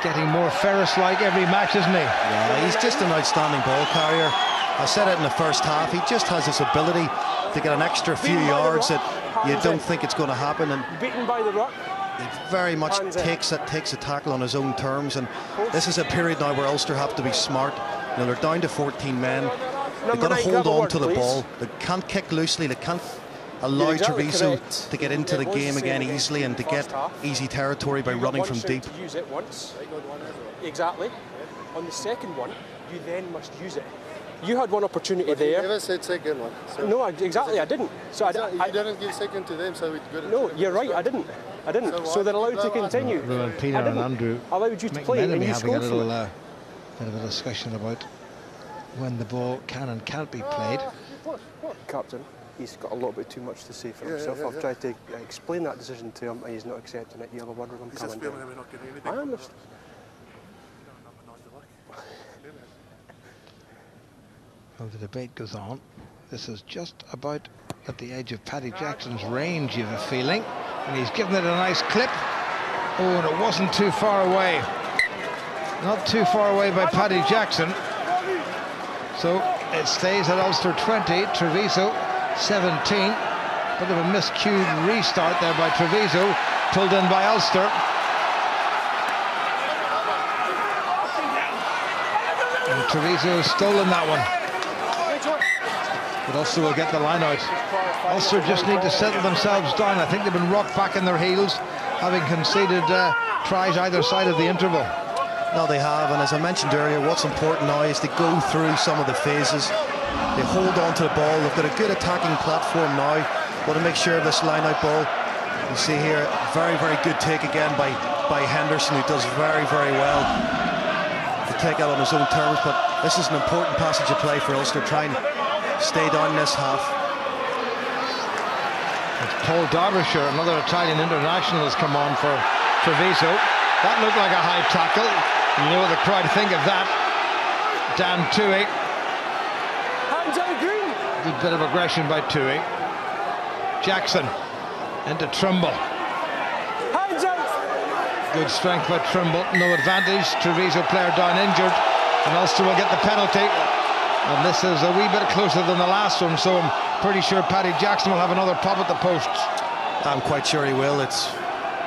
getting more Ferris-like every match, isn't he? Yeah, he's just an outstanding ball carrier. I said it in the first half. He just has this ability to get an extra few yards that you don't think it's going to happen, and beaten by the ruck. He very much takes a tackle on his own terms, and this is a period now where Ulster have to be smart. You know, they're down to 14 men. They've got to hold on to the ball. They can't kick loosely. They can't allow Treviso to get into the game again easily and to get easy territory by running from deep. To use it once. Exactly. On the second one, you then must use it. You had one opportunity there. You never said second one. So no, exactly, I didn't. So I didn't give second to them, so we got. No, you're right. I didn't. So they're allowed to continue. Ruben, Pina and Andrew allowed you to play, and you having a scored little bit of a discussion about when the ball can and can't be played. Captain, he's got a little bit too much to say for himself. I've tried to explain that decision to him, and he's not accepting it. You have a word with him. He's just feeling that we're not getting anything. I understand. Well, the debate goes on. This is just about at the edge of Paddy Jackson's range, you have a feeling. And he's given it a nice clip. Oh, and it wasn't too far away. Not too far away by Paddy Jackson. So it stays at Ulster 20, Treviso 17. Bit of a miscued restart there by Treviso, pulled in by Ulster. And Treviso has stolen that one. But Ulster will get the line out. Ulster just need to settle themselves down. I think they've been rocked back in their heels, having conceded tries either side of the interval. No, they have, and as I mentioned earlier, what's important now is to go through some of the phases. They hold on to the ball. They've got a good attacking platform now. Want to make sure of this line-out ball. You see here, very, very good take again by Henderson, who does very, very well to take out on his own terms. But this is an important passage of play for Ulster, trying to stay down this half. It's Paul Derbyshire, another Italian international, has come on for Treviso. That looked like a high tackle. You know what the crowd think of that. Dan Toohey. Hands out green. Good bit of aggression by Toohey. Jackson into Trimble. Hands out. Good strength by Trimble. No advantage. Treviso player down injured, and Ulster will get the penalty. And this is a wee bit closer than the last one, so I'm pretty sure Paddy Jackson will have another pop at the posts. I'm quite sure he will. It's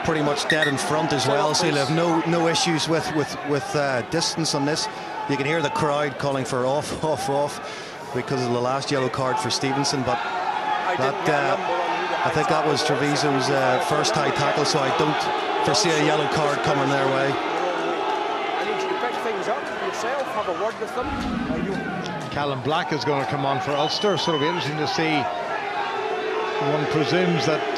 pretty much dead in front as well, so he'll have no issues with distance on this. You can hear the crowd calling for off because of the last yellow card for Stevenson, but I think that was Treviso's first high tackle, so I don't foresee a yellow card coming their way. I need you to pick things up yourself, have a word with them. Callum Black is going to come on for Ulster, so it'll be interesting to see. One presumes that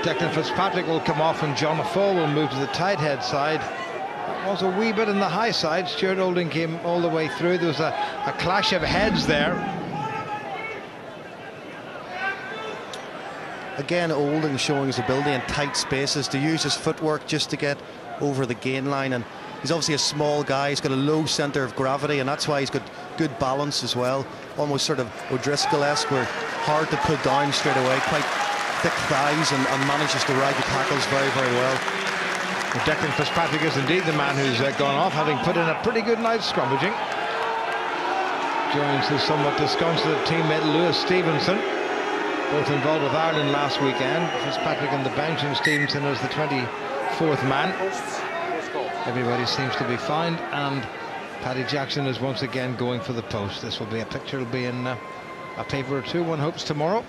Declan Fitzpatrick will come off and John Fall will move to the tight head side. That was a wee bit in the high side. Stuart Olding came all the way through. There was a clash of heads there. Again, Olding showing his ability in tight spaces to use his footwork just to get over the gain line, and he's obviously a small guy. He's got a low centre of gravity, and that's why he's got good balance as well. Almost sort of O'Driscoll-esque, where hard to put down straight away, quite thick thighs, and manages to ride the tackles very, very well. Well, Declan Fitzpatrick is indeed the man who's gone off, having put in a pretty good night scrummaging. Joins his somewhat disconsolate teammate Lewis Stevenson, both involved with Ireland last weekend. Fitzpatrick on the bench and Stevenson as the 24th man. Everybody seems to be fine, and Paddy Jackson is once again going for the post. This will be a picture, will be in a paper or two, one hopes, tomorrow.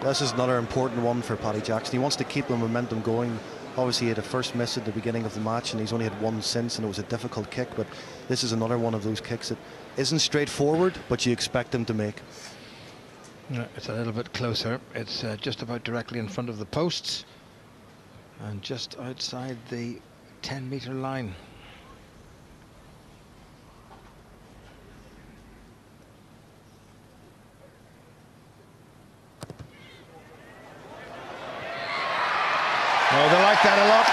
This is another important one for Paddy Jackson. He wants to keep the momentum going. Obviously, he had a first miss at the beginning of the match, and he's only had one since, and it was a difficult kick, but this is another one of those kicks that isn't straightforward, but you expect him to make. Yeah, it's a little bit closer. It's just about directly in front of the posts and just outside the 10-metre line. Oh, they like that a lot.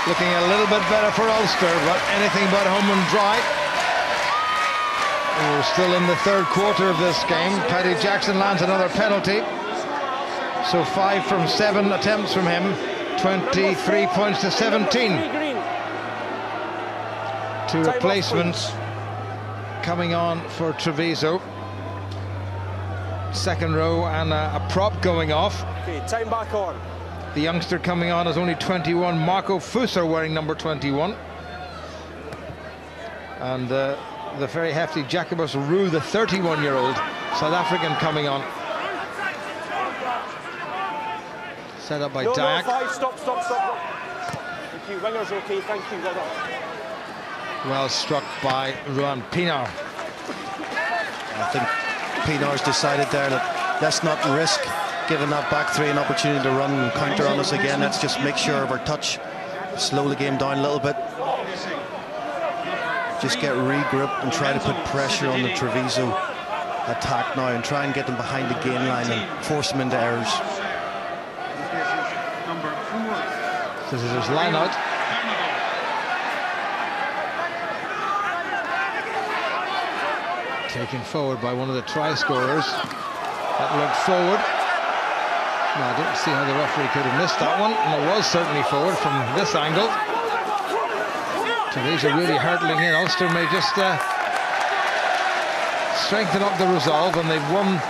Looking a little bit better for Ulster, but anything but home and dry. We're still in the third quarter of this game. Paddy Jackson lands another penalty. So 5 from 7 attempts from him. 23 points to 17. 2 replacements coming on for Treviso. Second row and a prop going off. Okay, time back on. The youngster coming on is only 21, Marco Fusser, wearing number 21. And the very hefty Jacobus Roux, the 31-year-old South African, coming on. Set up by Dyak. No, stop. Thank you, winger's okay, thank you, well done. Well struck by Ruan Pinar. I think Pinar's decided there that let's not risk giving that back three an opportunity to run and counter on us again. Let's just make sure of our touch, slow the game down a little bit, just get regrouped and try to put pressure on the Treviso attack now and try and get them behind the gain line and force them into errors. This is his line out. Taken forward by one of the try scorers. That looked forward. No, I didn't see how the referee could have missed that one, and it was certainly forward from this angle. Treviso really hurtling in. Ulster may just strengthen up the resolve, and they've won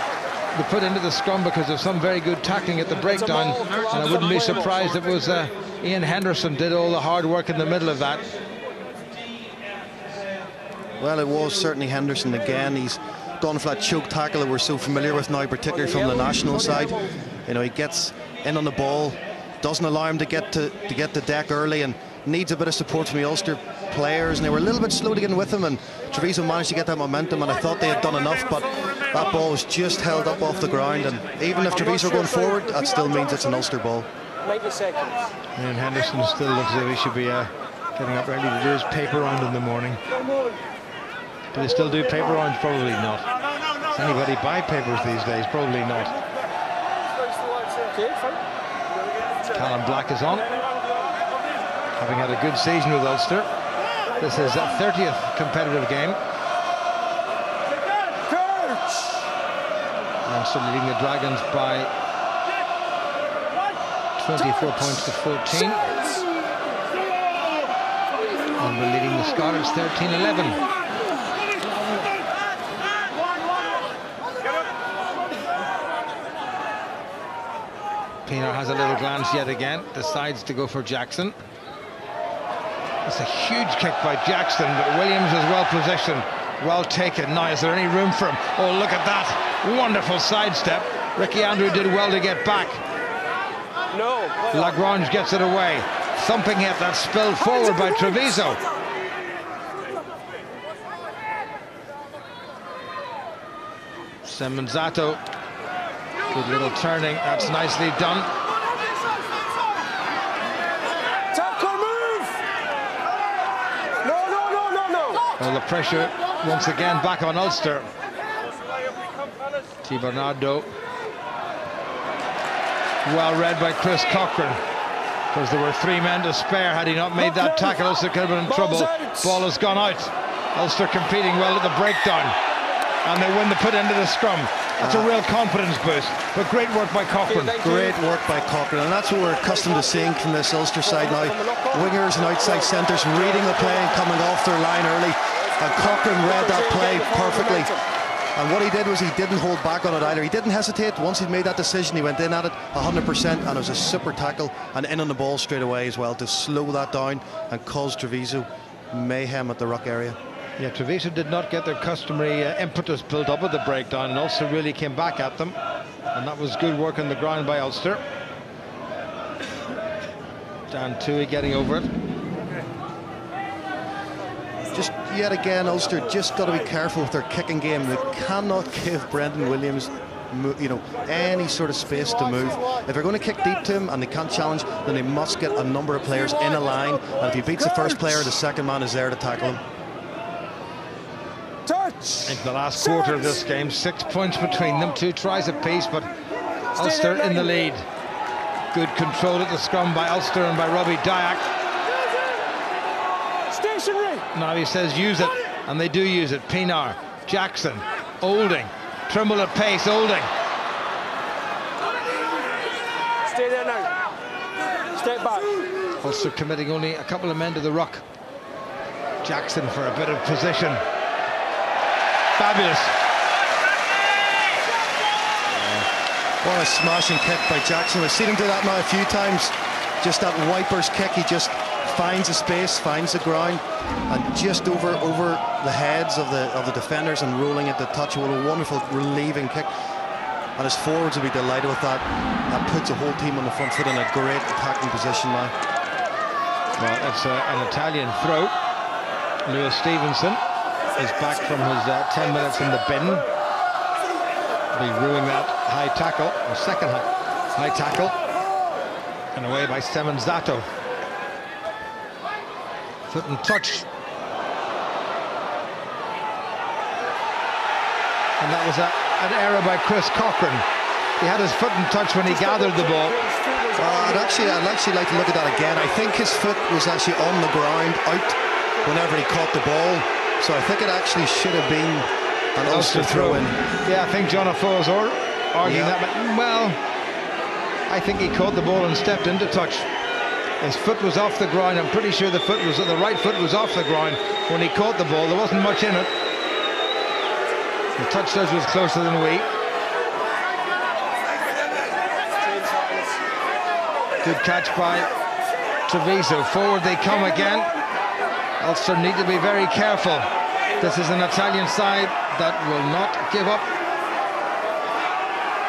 the put into the scrum because of some very good tackling at the breakdown, and I wouldn't be surprised if it was Ian Henderson did all the hard work in the middle of that. Well, it was certainly Henderson again. He's gone for that choke tackle that we're so familiar with now, particularly from the national side. You know, he gets in on the ball, doesn't allow him to get the deck early, and needs a bit of support from the Ulster players, and they were a little bit slow to get in with him, and Treviso managed to get that momentum, and I thought they had done enough, but that ball was just held up off the ground, and even if Treviso are going forward, that still means it's an Ulster ball. 90 seconds. And Henderson still looks as if he should be getting up early to do his paper round in the morning. Do they still do paper rounds? Probably not. Does anybody buy papers these days? Probably not. Callum Black is on, having had a good season with Ulster. This is a 30th competitive game. Ulster leading the Dragons by 24 points to 14. And we're leading the Scottish 13-11. Pinar has a little glance yet again, decides to go for Jackson. It's a huge kick by Jackson, but Williams is well positioned, well taken. Now, is there any room for him? Oh, look at that. Wonderful sidestep. Ricky Andrew did well to get back. No. Lagrange gets it away. Thumping hit that's spilled forward by Treviso. Semenzato. Good little turning. That's nicely done. Tackle, move! No. Well, the pressure once again back on Ulster. T. Bernardo. Well read by Chris Cochran, because there were 3 men to spare. Had he not made that tackle, Ulster could have been in trouble. Ball has gone out. Ulster competing well at the breakdown, and they win the put into the scrum. That's a real confidence boost, but great work by Cochran. Great work by Cochran, and that's what we're accustomed to seeing from this Ulster side now. Wingers and outside centres reading the play and coming off their line early, and Cochran read that play perfectly. And what he did was he didn't hold back on it either. He didn't hesitate. Once he'd made that decision, he went in at it 100%, and it was a super tackle and in on the ball straight away as well to slow that down and cause Treviso mayhem at the ruck area. Yeah, Treviso did not get their customary impetus built up at the breakdown, and Ulster really came back at them, and that was good work on the ground by Ulster. Dan Toohey getting over it. Just yet again, Ulster just got to be careful with their kicking game. They cannot give Brendan Williams, any sort of space to move. If they're going to kick deep to him and they can't challenge, then they must get a number of players in a line, and if he beats the first player, the second man is there to tackle him. In the last quarter of this game, 6 points between them, 2 tries apiece, but Ulster in the lead. Good control at the scrum by Ulster and by Robbie Dyack. Now he says use it, and they do use it. Pienaar, Jackson, Olding, Trimble at pace, Olding. Stay there now. Step back. Ulster committing only a couple of men to the ruck. Jackson for a bit of position. Fabulous. What a smashing kick by Jackson. We've seen him do that now a few times. Just that wiper's kick. He just finds a space, finds the ground, and just over the heads of the defenders and rolling it to touch. What a wonderful relieving kick. And his forwards will be delighted with that. That puts the whole team on the front foot in a great attacking position now. Well, it's an Italian throw. Lewis Stevenson is back from his 10 minutes in the bin. Be ruining that high tackle, or second high tackle, and away by Semenzato. Foot and touch. And that was an error by Chris Cochran. He had his foot in touch when he gathered the ball. I'd actually like to look at that again. I think his foot was actually on the ground, out, whenever he caught the ball. So I think it actually should have been an Ulster throw in. Yeah, I think John O'Foe is arguing that. But, well, I think he caught the ball and stepped into touch. His foot was off the ground. I'm pretty sure the right foot was off the ground when he caught the ball. There wasn't much in it. The touch judge was closer than we. Good catch by Treviso. Forward they come again. Ulster need to be very careful. This is an Italian side that will not give up.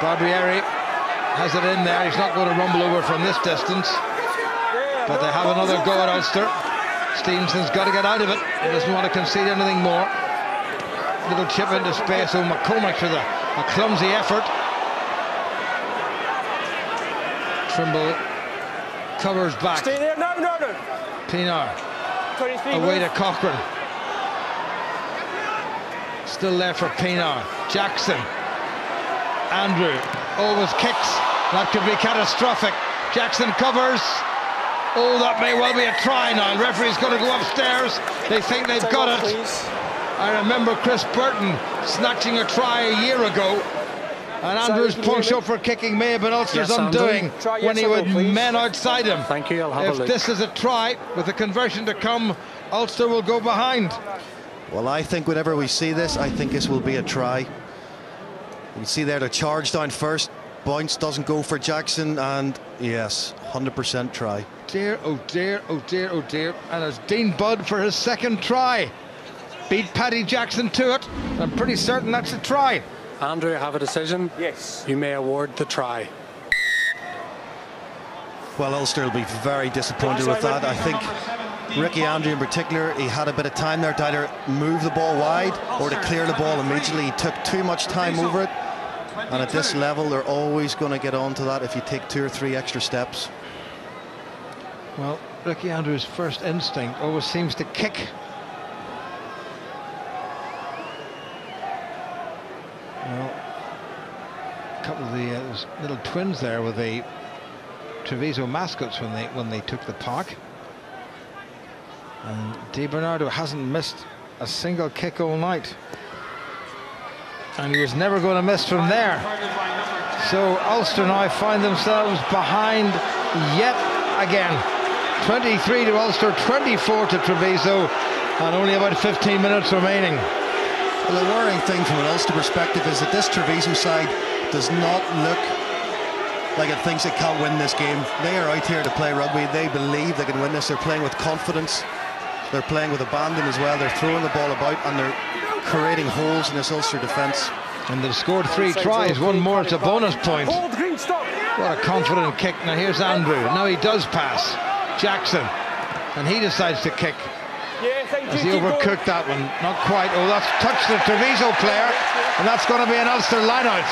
Barbieri has it in there. He's not going to rumble over from this distance. But they have another go at Ulster. Stevenson's got to get out of it. He doesn't want to concede anything more. Little chip into space. Oh, McCormack with a clumsy effort. Trimble covers back. Stay there. No. Pienaar away to Cochran. Still there for Pienaar. Jackson. Andrew always kicks. That could be catastrophic. Jackson covers. Oh, that may well be a try now. The referee's going to go upstairs. They think they've got it. I remember Chris Burton snatching a try a year ago. And Andrew's punch up for kicking may have been Ulster's undoing when he had men outside him. Thank you, I'll have a look. If this is a try, with the conversion to come, Ulster will go behind. Well, I think whenever we see this, I think this will be a try. You can see there the charge down first. Bounce doesn't go for Jackson, and yes, 100% try. Dear, oh dear, oh dear, oh dear. And it's Dean Budd for his second try. Beat Paddy Jackson to it. I'm pretty certain that's a try. Andrew, have a decision? Yes. You may award the try. Well, Ulster will be very disappointed with that. I think Ricky Andrew in particular, he had a bit of time there to either move the ball wide or to clear the ball immediately. He took too much time over it, and at this level they're always going to get onto that if you take 2 or 3 extra steps. Well, Ricky Andrews' first instinct always seems to kick. Well, a couple of the little twins there with the Treviso mascots when they took the park. And Di Bernardo hasn't missed a single kick all night, and he was never going to miss from there. So Ulster now find themselves behind yet again. 23 to Ulster, 24 to Treviso, and only about 15 minutes remaining. Well, the worrying thing from an Ulster perspective is that this Treviso side does not look like it thinks it can't win this game. They are out here to play rugby. They believe they can win this. They're playing with confidence. They're playing with abandon as well. They're throwing the ball about and they're creating holes in this Ulster defence. And they've scored 3 tries, one more to bonus point. What a confident kick. Now here's Andrew. Now he does pass. Jackson. And he decides to kick. Has he overcooked that one? Not quite. Oh, that's touched the Treviso player. And that's going to be an Ulster line-out.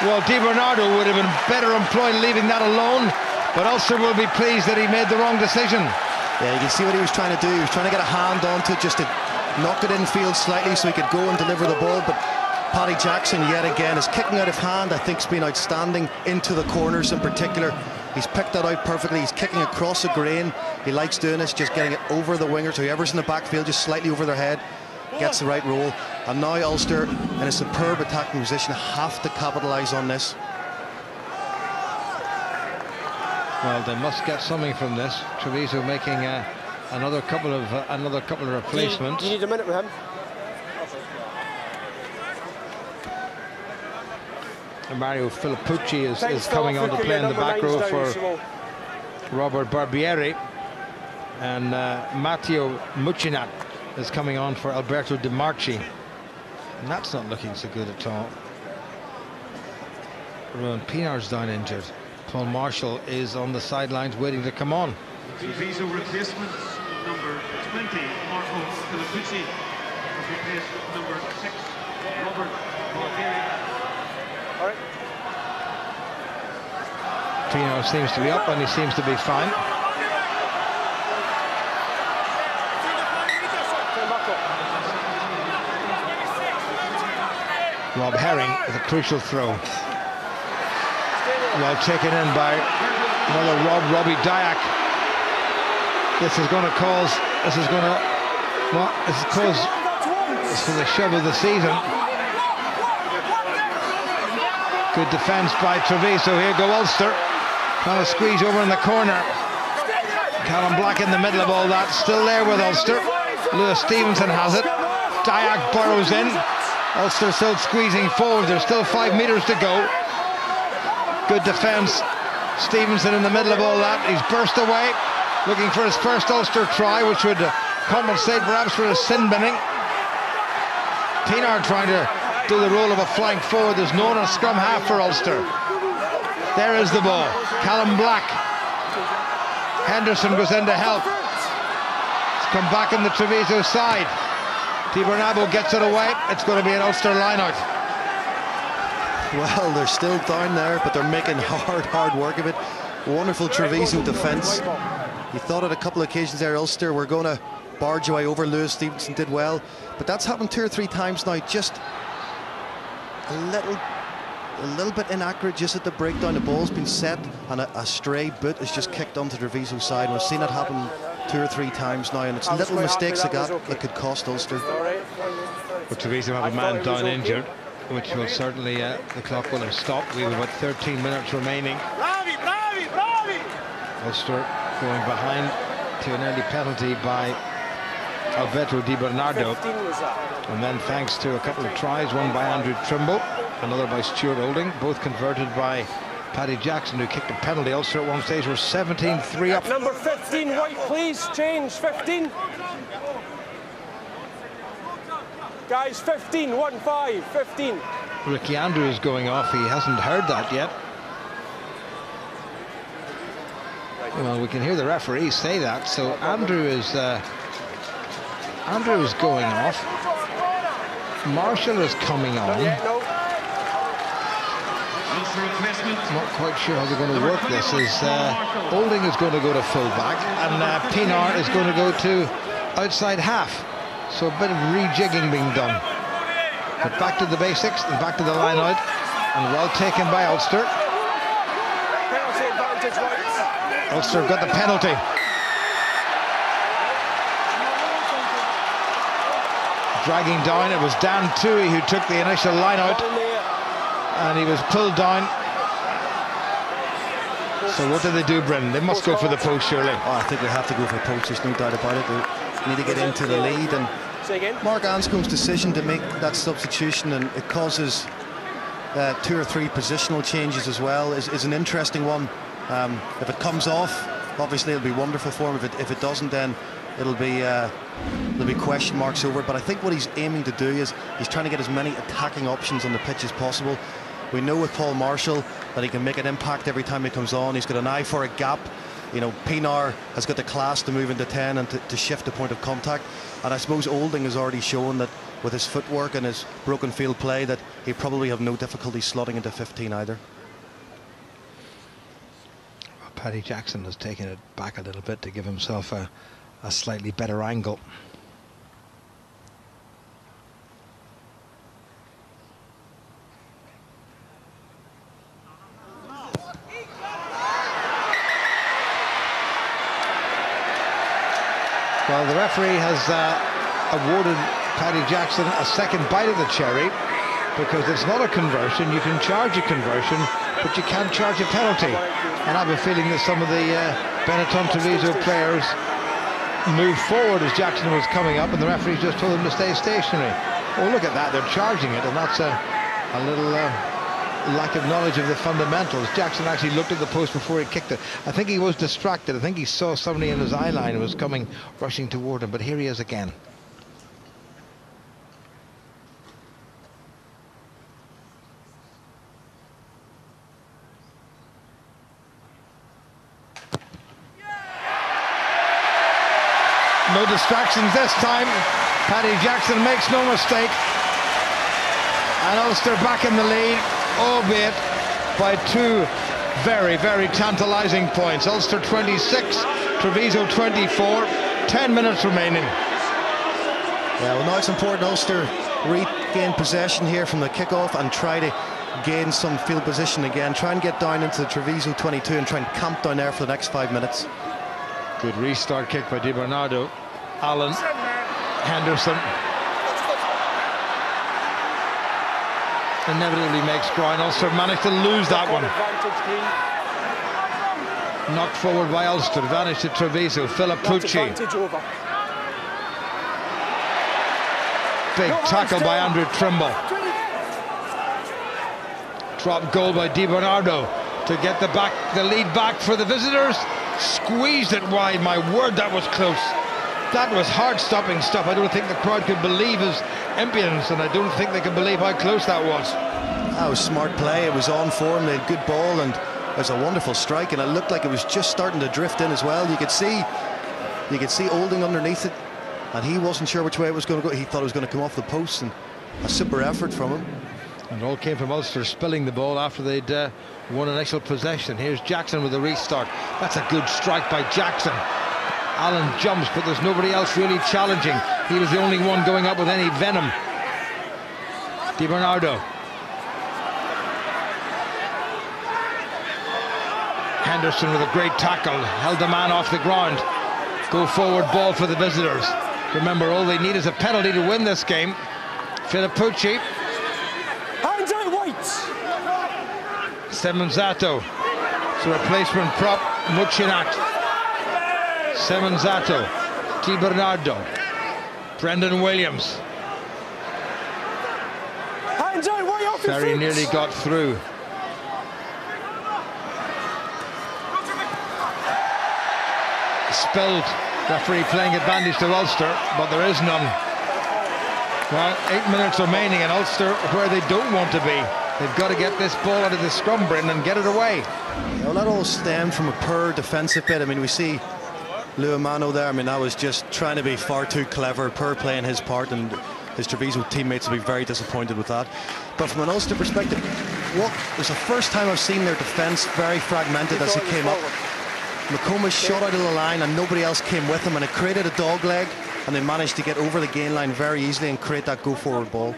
Well, Di Bernardo would have been better employed leaving that alone. But Ulster will be pleased that he made the wrong decision. Yeah, you can see what he was trying to do. He was trying to get a hand onto it just to knock it infield slightly so he could go and deliver the ball. But Paddy Jackson, yet again, is kicking out of hand. I think has been outstanding into the corners in particular. He's picked that out perfectly. He's kicking across the grain. He likes doing this, just getting it over the wingers. Whoever's in the backfield, just slightly over their head, gets the right roll. And now Ulster, in a superb attacking position, have to capitalise on this. Well, they must get something from this. Treviso making another couple of replacements. Do you need a minute with him? And Mario Filippucci is coming on to play in the back row for Robert Barbieri, and Matteo Muccinat is coming on for Alberto Di Marchi, and that's not looking so good at all. Rowan Pinard's down injured. Paul Marshall is on the sidelines waiting to come on. Treviso replacement number 20, Marco Filippucci, replaced number 6, Robert Barbieri. All right. Pinard seems to be up and he seems to be fine. Rob Herring with a crucial throw. Well taken in by another Robbie Dyack. This is going to cause the shove of the season. Good defence by Treviso. Here go Ulster, trying to squeeze over in the corner. Callum Black in the middle of all that, still there with Ulster. Lewis Stevenson has it. Dyack burrows in. Ulster still squeezing forward. There's still 5 metres to go. Good defence. Stevenson in the middle of all that. He's burst away, looking for his first Ulster try, which would compensate perhaps for his sin binning. Pinard trying to do the role of a flank forward. There's no one on scrum half for Ulster. There is the ball. Callum Black. Henderson goes in to help. It's come back on the Treviso side. Di Bernardo gets it away. It's going to be an Ulster line-out. Well, they're still down there, but they're making hard work of it. Wonderful Treviso defence. You thought at a couple of occasions there, Ulster were going to barge away over. Lewis Stevenson did well, but that's happened 2 or 3 times now. Just a little bit inaccurate just at the breakdown. The ball's been set and a stray boot is just kicked onto Treviso's side. We've seen it happen 2 or 3 times now, and it's little mistakes like that could cost Ulster. But Treviso have a man down injured, which will certainly, the clock will have stopped. We have about 13 minutes remaining. Ulster going behind to an early penalty by Alberto Di Bernardo. And then thanks to a couple of tries, one by Andrew Trimble, another by Stuart Olding, both converted by Paddy Jackson, who kicked a penalty. Ulster at one stage were 17-3 up. Number 15, White, please, change, 15. Guys, 15, 1-5, 15. Ricky Andrew is going off. He hasn't heard that yet. Well, we can hear the referee say that. So Andrew is going off. Marshall is coming on. I'm not quite sure how they're going to work this. Olding is going to go to full-back, and Pinar is going to go to outside half. So a bit of rejigging being done. But back to the basics and back to the line out, and well taken by Ulster. Ulster got the penalty. Dragging down, it was Dan Toohey who took the initial line out, and he was pulled down. So what do they do, Brendan? They must go for the post, surely. Oh, I think they have to go for the post, there's no doubt about it. They need to get into the lead, and Mark Anscombe's decision to make that substitution, and it causes 2 or 3 positional changes as well, is an interesting one. If it comes off, obviously it'll be wonderful for him. If it doesn't, then there'll be question marks over it. But I think what he's aiming to do is he's trying to get as many attacking options on the pitch as possible. We know with Paul Marshall that he can make an impact every time he comes on. He's got an eye for a gap. You know, Pinar has got the class to move into 10 and to shift the point of contact. And I suppose Olding has already shown that with his footwork and his broken field play that he probably have no difficulty slotting into 15 either. Well, Paddy Jackson has taken it back a little bit to give himself a slightly better angle. Well, the referee has awarded Paddy Jackson a second bite of the cherry because it's not a conversion. You can charge a conversion, but you can't charge a penalty. And I have a feeling that some of the Benetton Treviso players moved forward as Jackson was coming up, and the referee just told them to stay stationary. Oh, look at that, they're charging it, and that's a little lack of knowledge of the fundamentals. Jackson actually looked at the post before he kicked it. I think he was distracted. I think he saw somebody in his eye line who was rushing toward him, but here he is again. No distractions this time. Paddy Jackson makes no mistake. And Ulster back in the lead, albeit by 2 very, very tantalising points. Ulster 26, Treviso 24, 10 minutes remaining. Yeah, well, now it's important Ulster regain possession here from the kickoff and try to gain some field position again. Try and get down into the Treviso 22 and try and camp down there for the next 5 minutes. Good restart kick by Di Bernardo. Allen, Henderson. Inevitably makes ground. Ulster managed to lose that one. Knocked forward by Ulster. Advantage to Treviso. Philip Pucci. Big tackle by Andrew Trimble. Drop goal by Di Bernardo to get the lead back for the visitors. Squeezed it wide. My word, that was close. That was heart-stopping stuff. I don't think the crowd could believe his impudence, and I don't think they could believe how close that was. That was smart play. It was on form. They had good ball, and it was a wonderful strike. And it looked like it was just starting to drift in as well. You could see Olding underneath it, and he wasn't sure which way it was going to go. He thought it was going to come off the post, and a super effort from him. And it all came from Ulster spilling the ball after they'd won initial possession. Here's Jackson with the restart. That's a good strike by Jackson. Allen jumps, but there's nobody else really challenging. He was the only one going up with any venom. Di Bernardo. Henderson with a great tackle. Held the man off the ground. Go forward ball for the visitors. Remember, all they need is a penalty to win this game. Filippucci. Hands out, White. Semenzato. It's a replacement prop. Muchinat. Semenzato, Di Bernardo, Brendan Williams. Very nearly got through. Spilled. Referee playing advantage to Ulster, but there is none. Well, 8 minutes remaining, and Ulster where they don't want to be. They've got to get this ball out of the scrum, Brendan, and get it away. Well, that all stemmed from a poor defensive bit. I mean, we see Luamano there. I mean, that was just trying to be far too clever, poor play in his part, and his Treviso teammates will be very disappointed with that. But from an Ulster perspective, it was the first time I've seen their defence very fragmented as he came up. McComas shot out of the line and nobody else came with him, and it created a dog leg, and they managed to get over the gain line very easily and create that go-forward ball.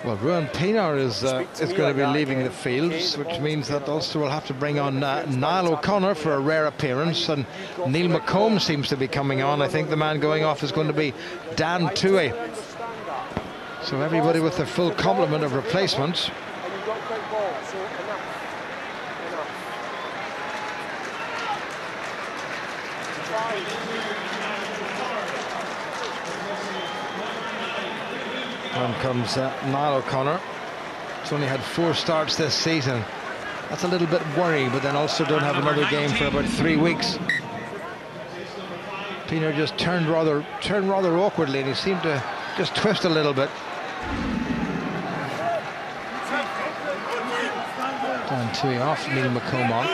Well, Ruan Pinar is going to be leaving the fields, which means that Ulster will have to bring on Niall O'Connor for a rare appearance, and Neil McComb seems to be coming on. I think the man going off is going to be Dan Tui. So everybody with their full complement of replacements. On comes Niall O'Connor. He's only had 4 starts this season. That's a little bit worrying, but then Ulster don't have another game for about 3 weeks. Pinar just turned rather awkwardly, and he seemed to just twist a little bit. Dan Tui off, Neil McComb on.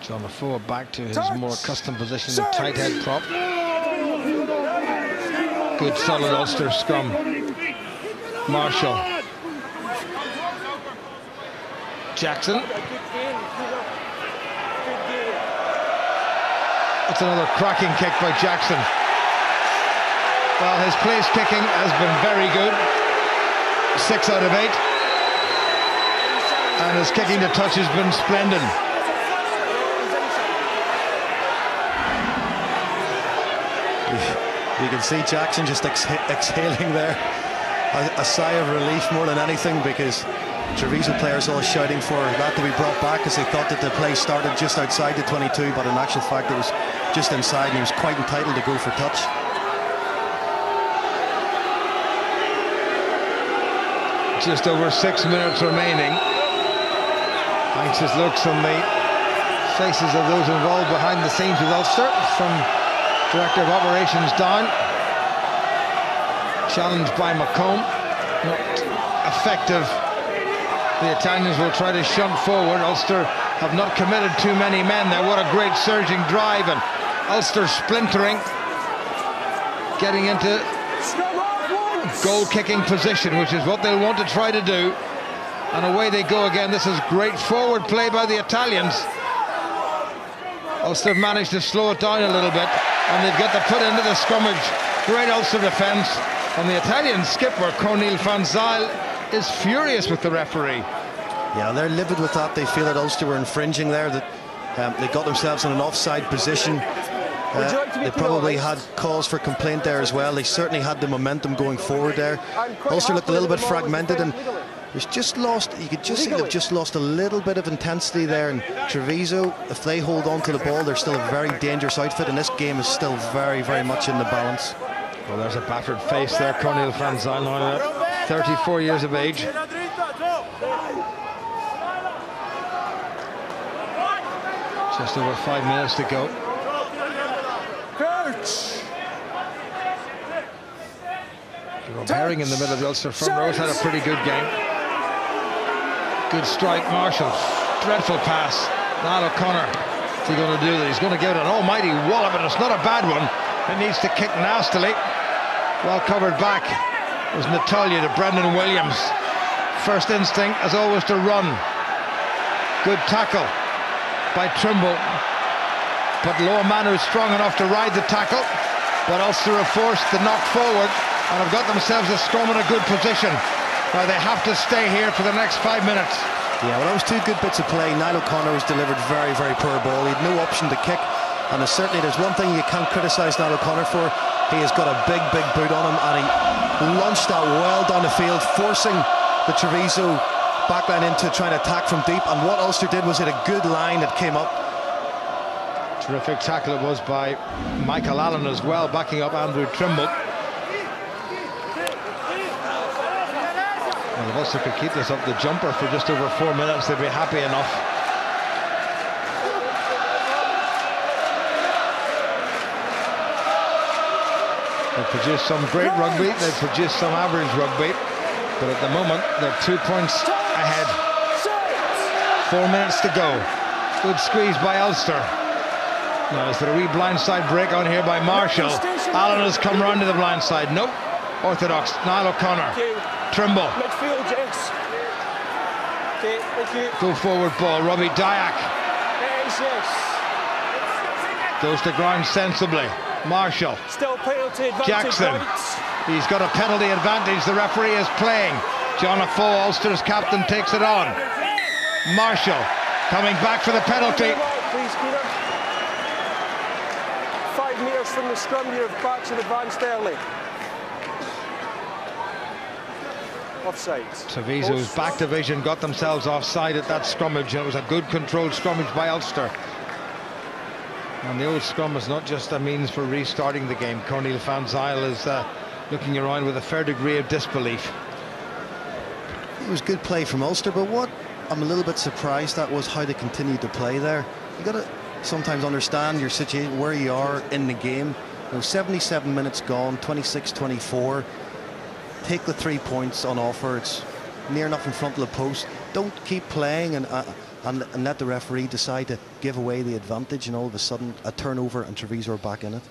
John Afoe back to his more accustomed position of tight head prop. Good solid Ulster scrum. Marshall. Jackson. It's another cracking kick by Jackson. Well, his place kicking has been very good. 6 out of 8. And his kicking to touch has been splendid. You can see Jackson just exhaling there, a sigh of relief more than anything, because Treviso players all shouting for that to be brought back, as they thought that the play started just outside the 22, but in actual fact it was just inside, and he was quite entitled to go for touch. Just over 6 minutes remaining. Anxious looks on the faces of those involved behind the scenes with Ulster, from Director of Operations down. Challenged by McComb, not effective. The Italians will try to shunt forward. Ulster have not committed too many men there. What a great surging drive, and Ulster splintering, getting into goal-kicking position, which is what they'll want to try to do. And away they go again. This is great forward play by the Italians. Ulster managed to slow it down a little bit, and they've got to put into the scrummage. Great Ulster defence, and the Italian skipper Cornel van Zyl is furious with the referee. Yeah, they're livid with that. They feel that Ulster were infringing there, that they got themselves in an offside position. They probably had cause for complaint there as well. They certainly had the momentum going forward there. Ulster looked a little bit fragmented, and there's just lost, you could just see they've just lost a little bit of intensity there. And Treviso, if they hold on to the ball, they're still a very dangerous outfit, and this game is still very, very much in the balance. Well, there's a battered face there, Cornel van Zyl, now 34 years of age. Just over 5 minutes to go. Jerome Herring in the middle of the Ulster front row has had a pretty good game. Good strike, Marshall. Dreadful pass. Niall O'Connor. What's he going to do that? He's going to give it an almighty wallop, and it's not a bad one. It needs to kick nastily. Well covered back. It was Natalia to Brendan Williams. First instinct, as always, to run. Good tackle by Trimble. But Luamano is strong enough to ride the tackle. But Ulster are forced to knock forward and have got themselves a scrum in a good position. Now they have to stay here for the next 5 minutes. Yeah, well, that was 2 good bits of play. Niall O'Connor was delivered very, very poor ball. He had no option to kick. And certainly there's one thing you can't criticise Niall O'Connor for. He has got a big, big boot on him, and he launched that well down the field, forcing the Treviso backline into trying to attack from deep. And what Ulster did was hit a good line that came up. Terrific tackle it was by Michael Allen as well, backing up Andrew Trimble. Well, if Ulster could keep this up the jumper for just over 4 minutes, they'd be happy enough. They produced some great rugby, they produced some average rugby, but at the moment they're 2 points ahead. 4 minutes to go. Good squeeze by Ulster. Now is there a wee blindside break on here by Marshall? Allen has come round to the blindside. Nope. Orthodox. Niall O'Connor. Trimble. Midfield, Jess. Okay, thank you. Go forward ball. Robbie Dyack. Yes. Goes to ground sensibly. Marshall. Still penalty advantage. Jackson. Rights. He's got a penalty advantage. The referee is playing. John Afoe, Ulster's captain, takes it on. Marshall coming back for the penalty. Please, Peter. 5 metres from the scrum, your backs are advanced early. Offside. Treviso's back division got themselves offside at that scrummage, and it was a good controlled scrummage by Ulster. And the old scrum is not just a means for restarting the game. Cornel van Zyl is looking around with a fair degree of disbelief. It was good play from Ulster, but what I'm a little bit surprised at was how they continued to play there. You got to sometimes understand your situation, where you are in the game. You know, 77 minutes gone, 26-24. Take the 3 points on offer. It's near enough in front of the post. Don't keep playing and let the referee decide to give away the advantage, and all of a sudden a turnover and Treviso are back in it.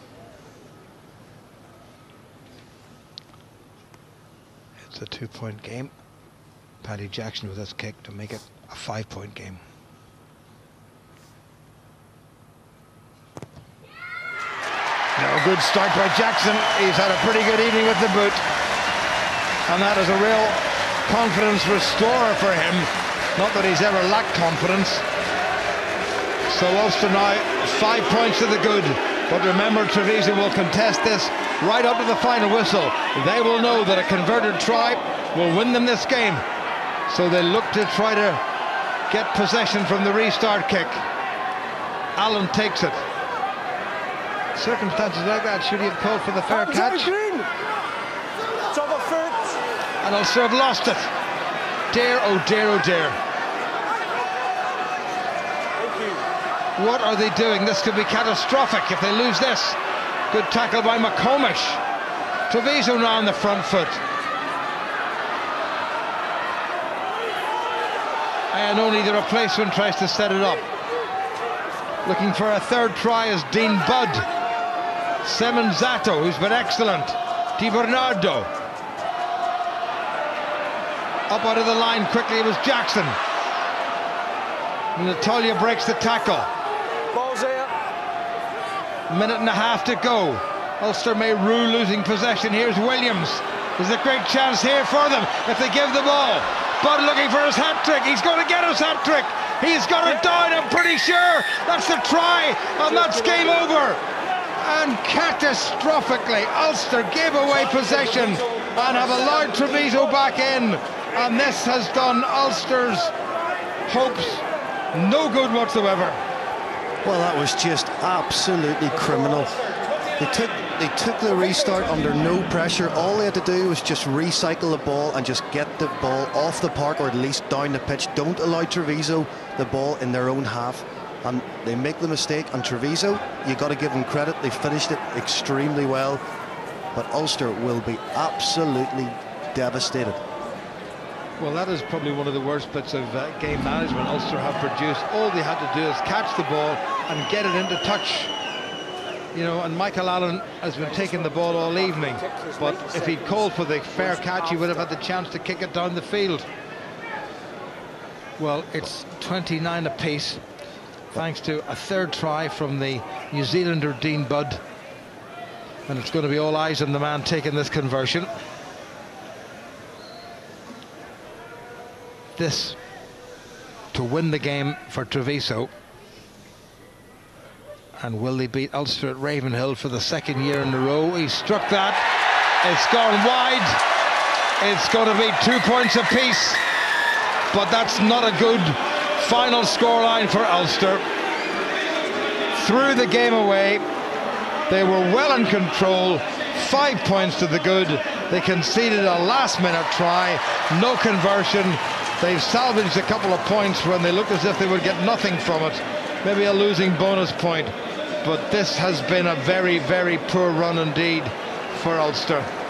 It's a 2-point game. Paddy Jackson with his kick to make it a 5-point game. No, good start by Jackson. He's had a pretty good evening with the boot, and that is a real confidence restorer for him. Not that he's ever lacked confidence. So Ulster now 5 points to the good, but remember, Treviso will contest this right up to the final whistle. They will know that a converted try will win them this game, so they look to try to get possession from the restart kick. Allen takes it. Circumstances like that, should he have called for the fair catch? And Ulster have lost it. Dear, oh dear, oh dear. What are they doing? This could be catastrophic if they lose this. Good tackle by McComish. Treviso now on the front foot. And only the replacement tries to set it up. Looking for a third try is Dean Budd. Semenzato, who's been excellent. Di Bernardo. Up out of the line quickly, it was Jackson. Natalia breaks the tackle. Ball's there. Minute and a half to go. Ulster may rue losing possession. Here's Williams. There's a great chance here for them if they give the ball. Budd looking for his hat-trick. He's going to get his hat-trick. He's got it down, I'm pretty sure. That's the try, and that's game over. And catastrophically, Ulster gave away possession and have allowed Treviso back in. And this has done Ulster's hopes no good whatsoever. Well, that was just absolutely criminal. They took the restart under no pressure. All they had to do was just recycle the ball and just get the ball off the park, or at least down the pitch. Don't allow Treviso the ball in their own half. And they make the mistake, and Treviso, you got to give them credit, they finished it extremely well. But Ulster will be absolutely devastated. Well, that is probably one of the worst bits of game management Ulster have produced. All they had to do is catch the ball and get it into touch. You know, and Michael Allen has been taking the ball all evening, but if he'd called for the fair catch, he would have had the chance to kick it down the field. Well, it's 29 apiece, thanks to a third try from the New Zealander Dean Budd, and it's going to be all eyes on the man taking this conversion. This to win the game for Treviso. And will they beat Ulster at Ravenhill for the second year in a row? He struck that. It's gone wide. It's going to be 2 points apiece. But that's not a good final scoreline for Ulster. Threw the game away. They were well in control. 5 points to the good. They conceded a last-minute try. No conversion. They've salvaged a couple of points when they looked as if they would get nothing from it. Maybe a losing bonus point. But this has been a very, very poor run indeed for Ulster.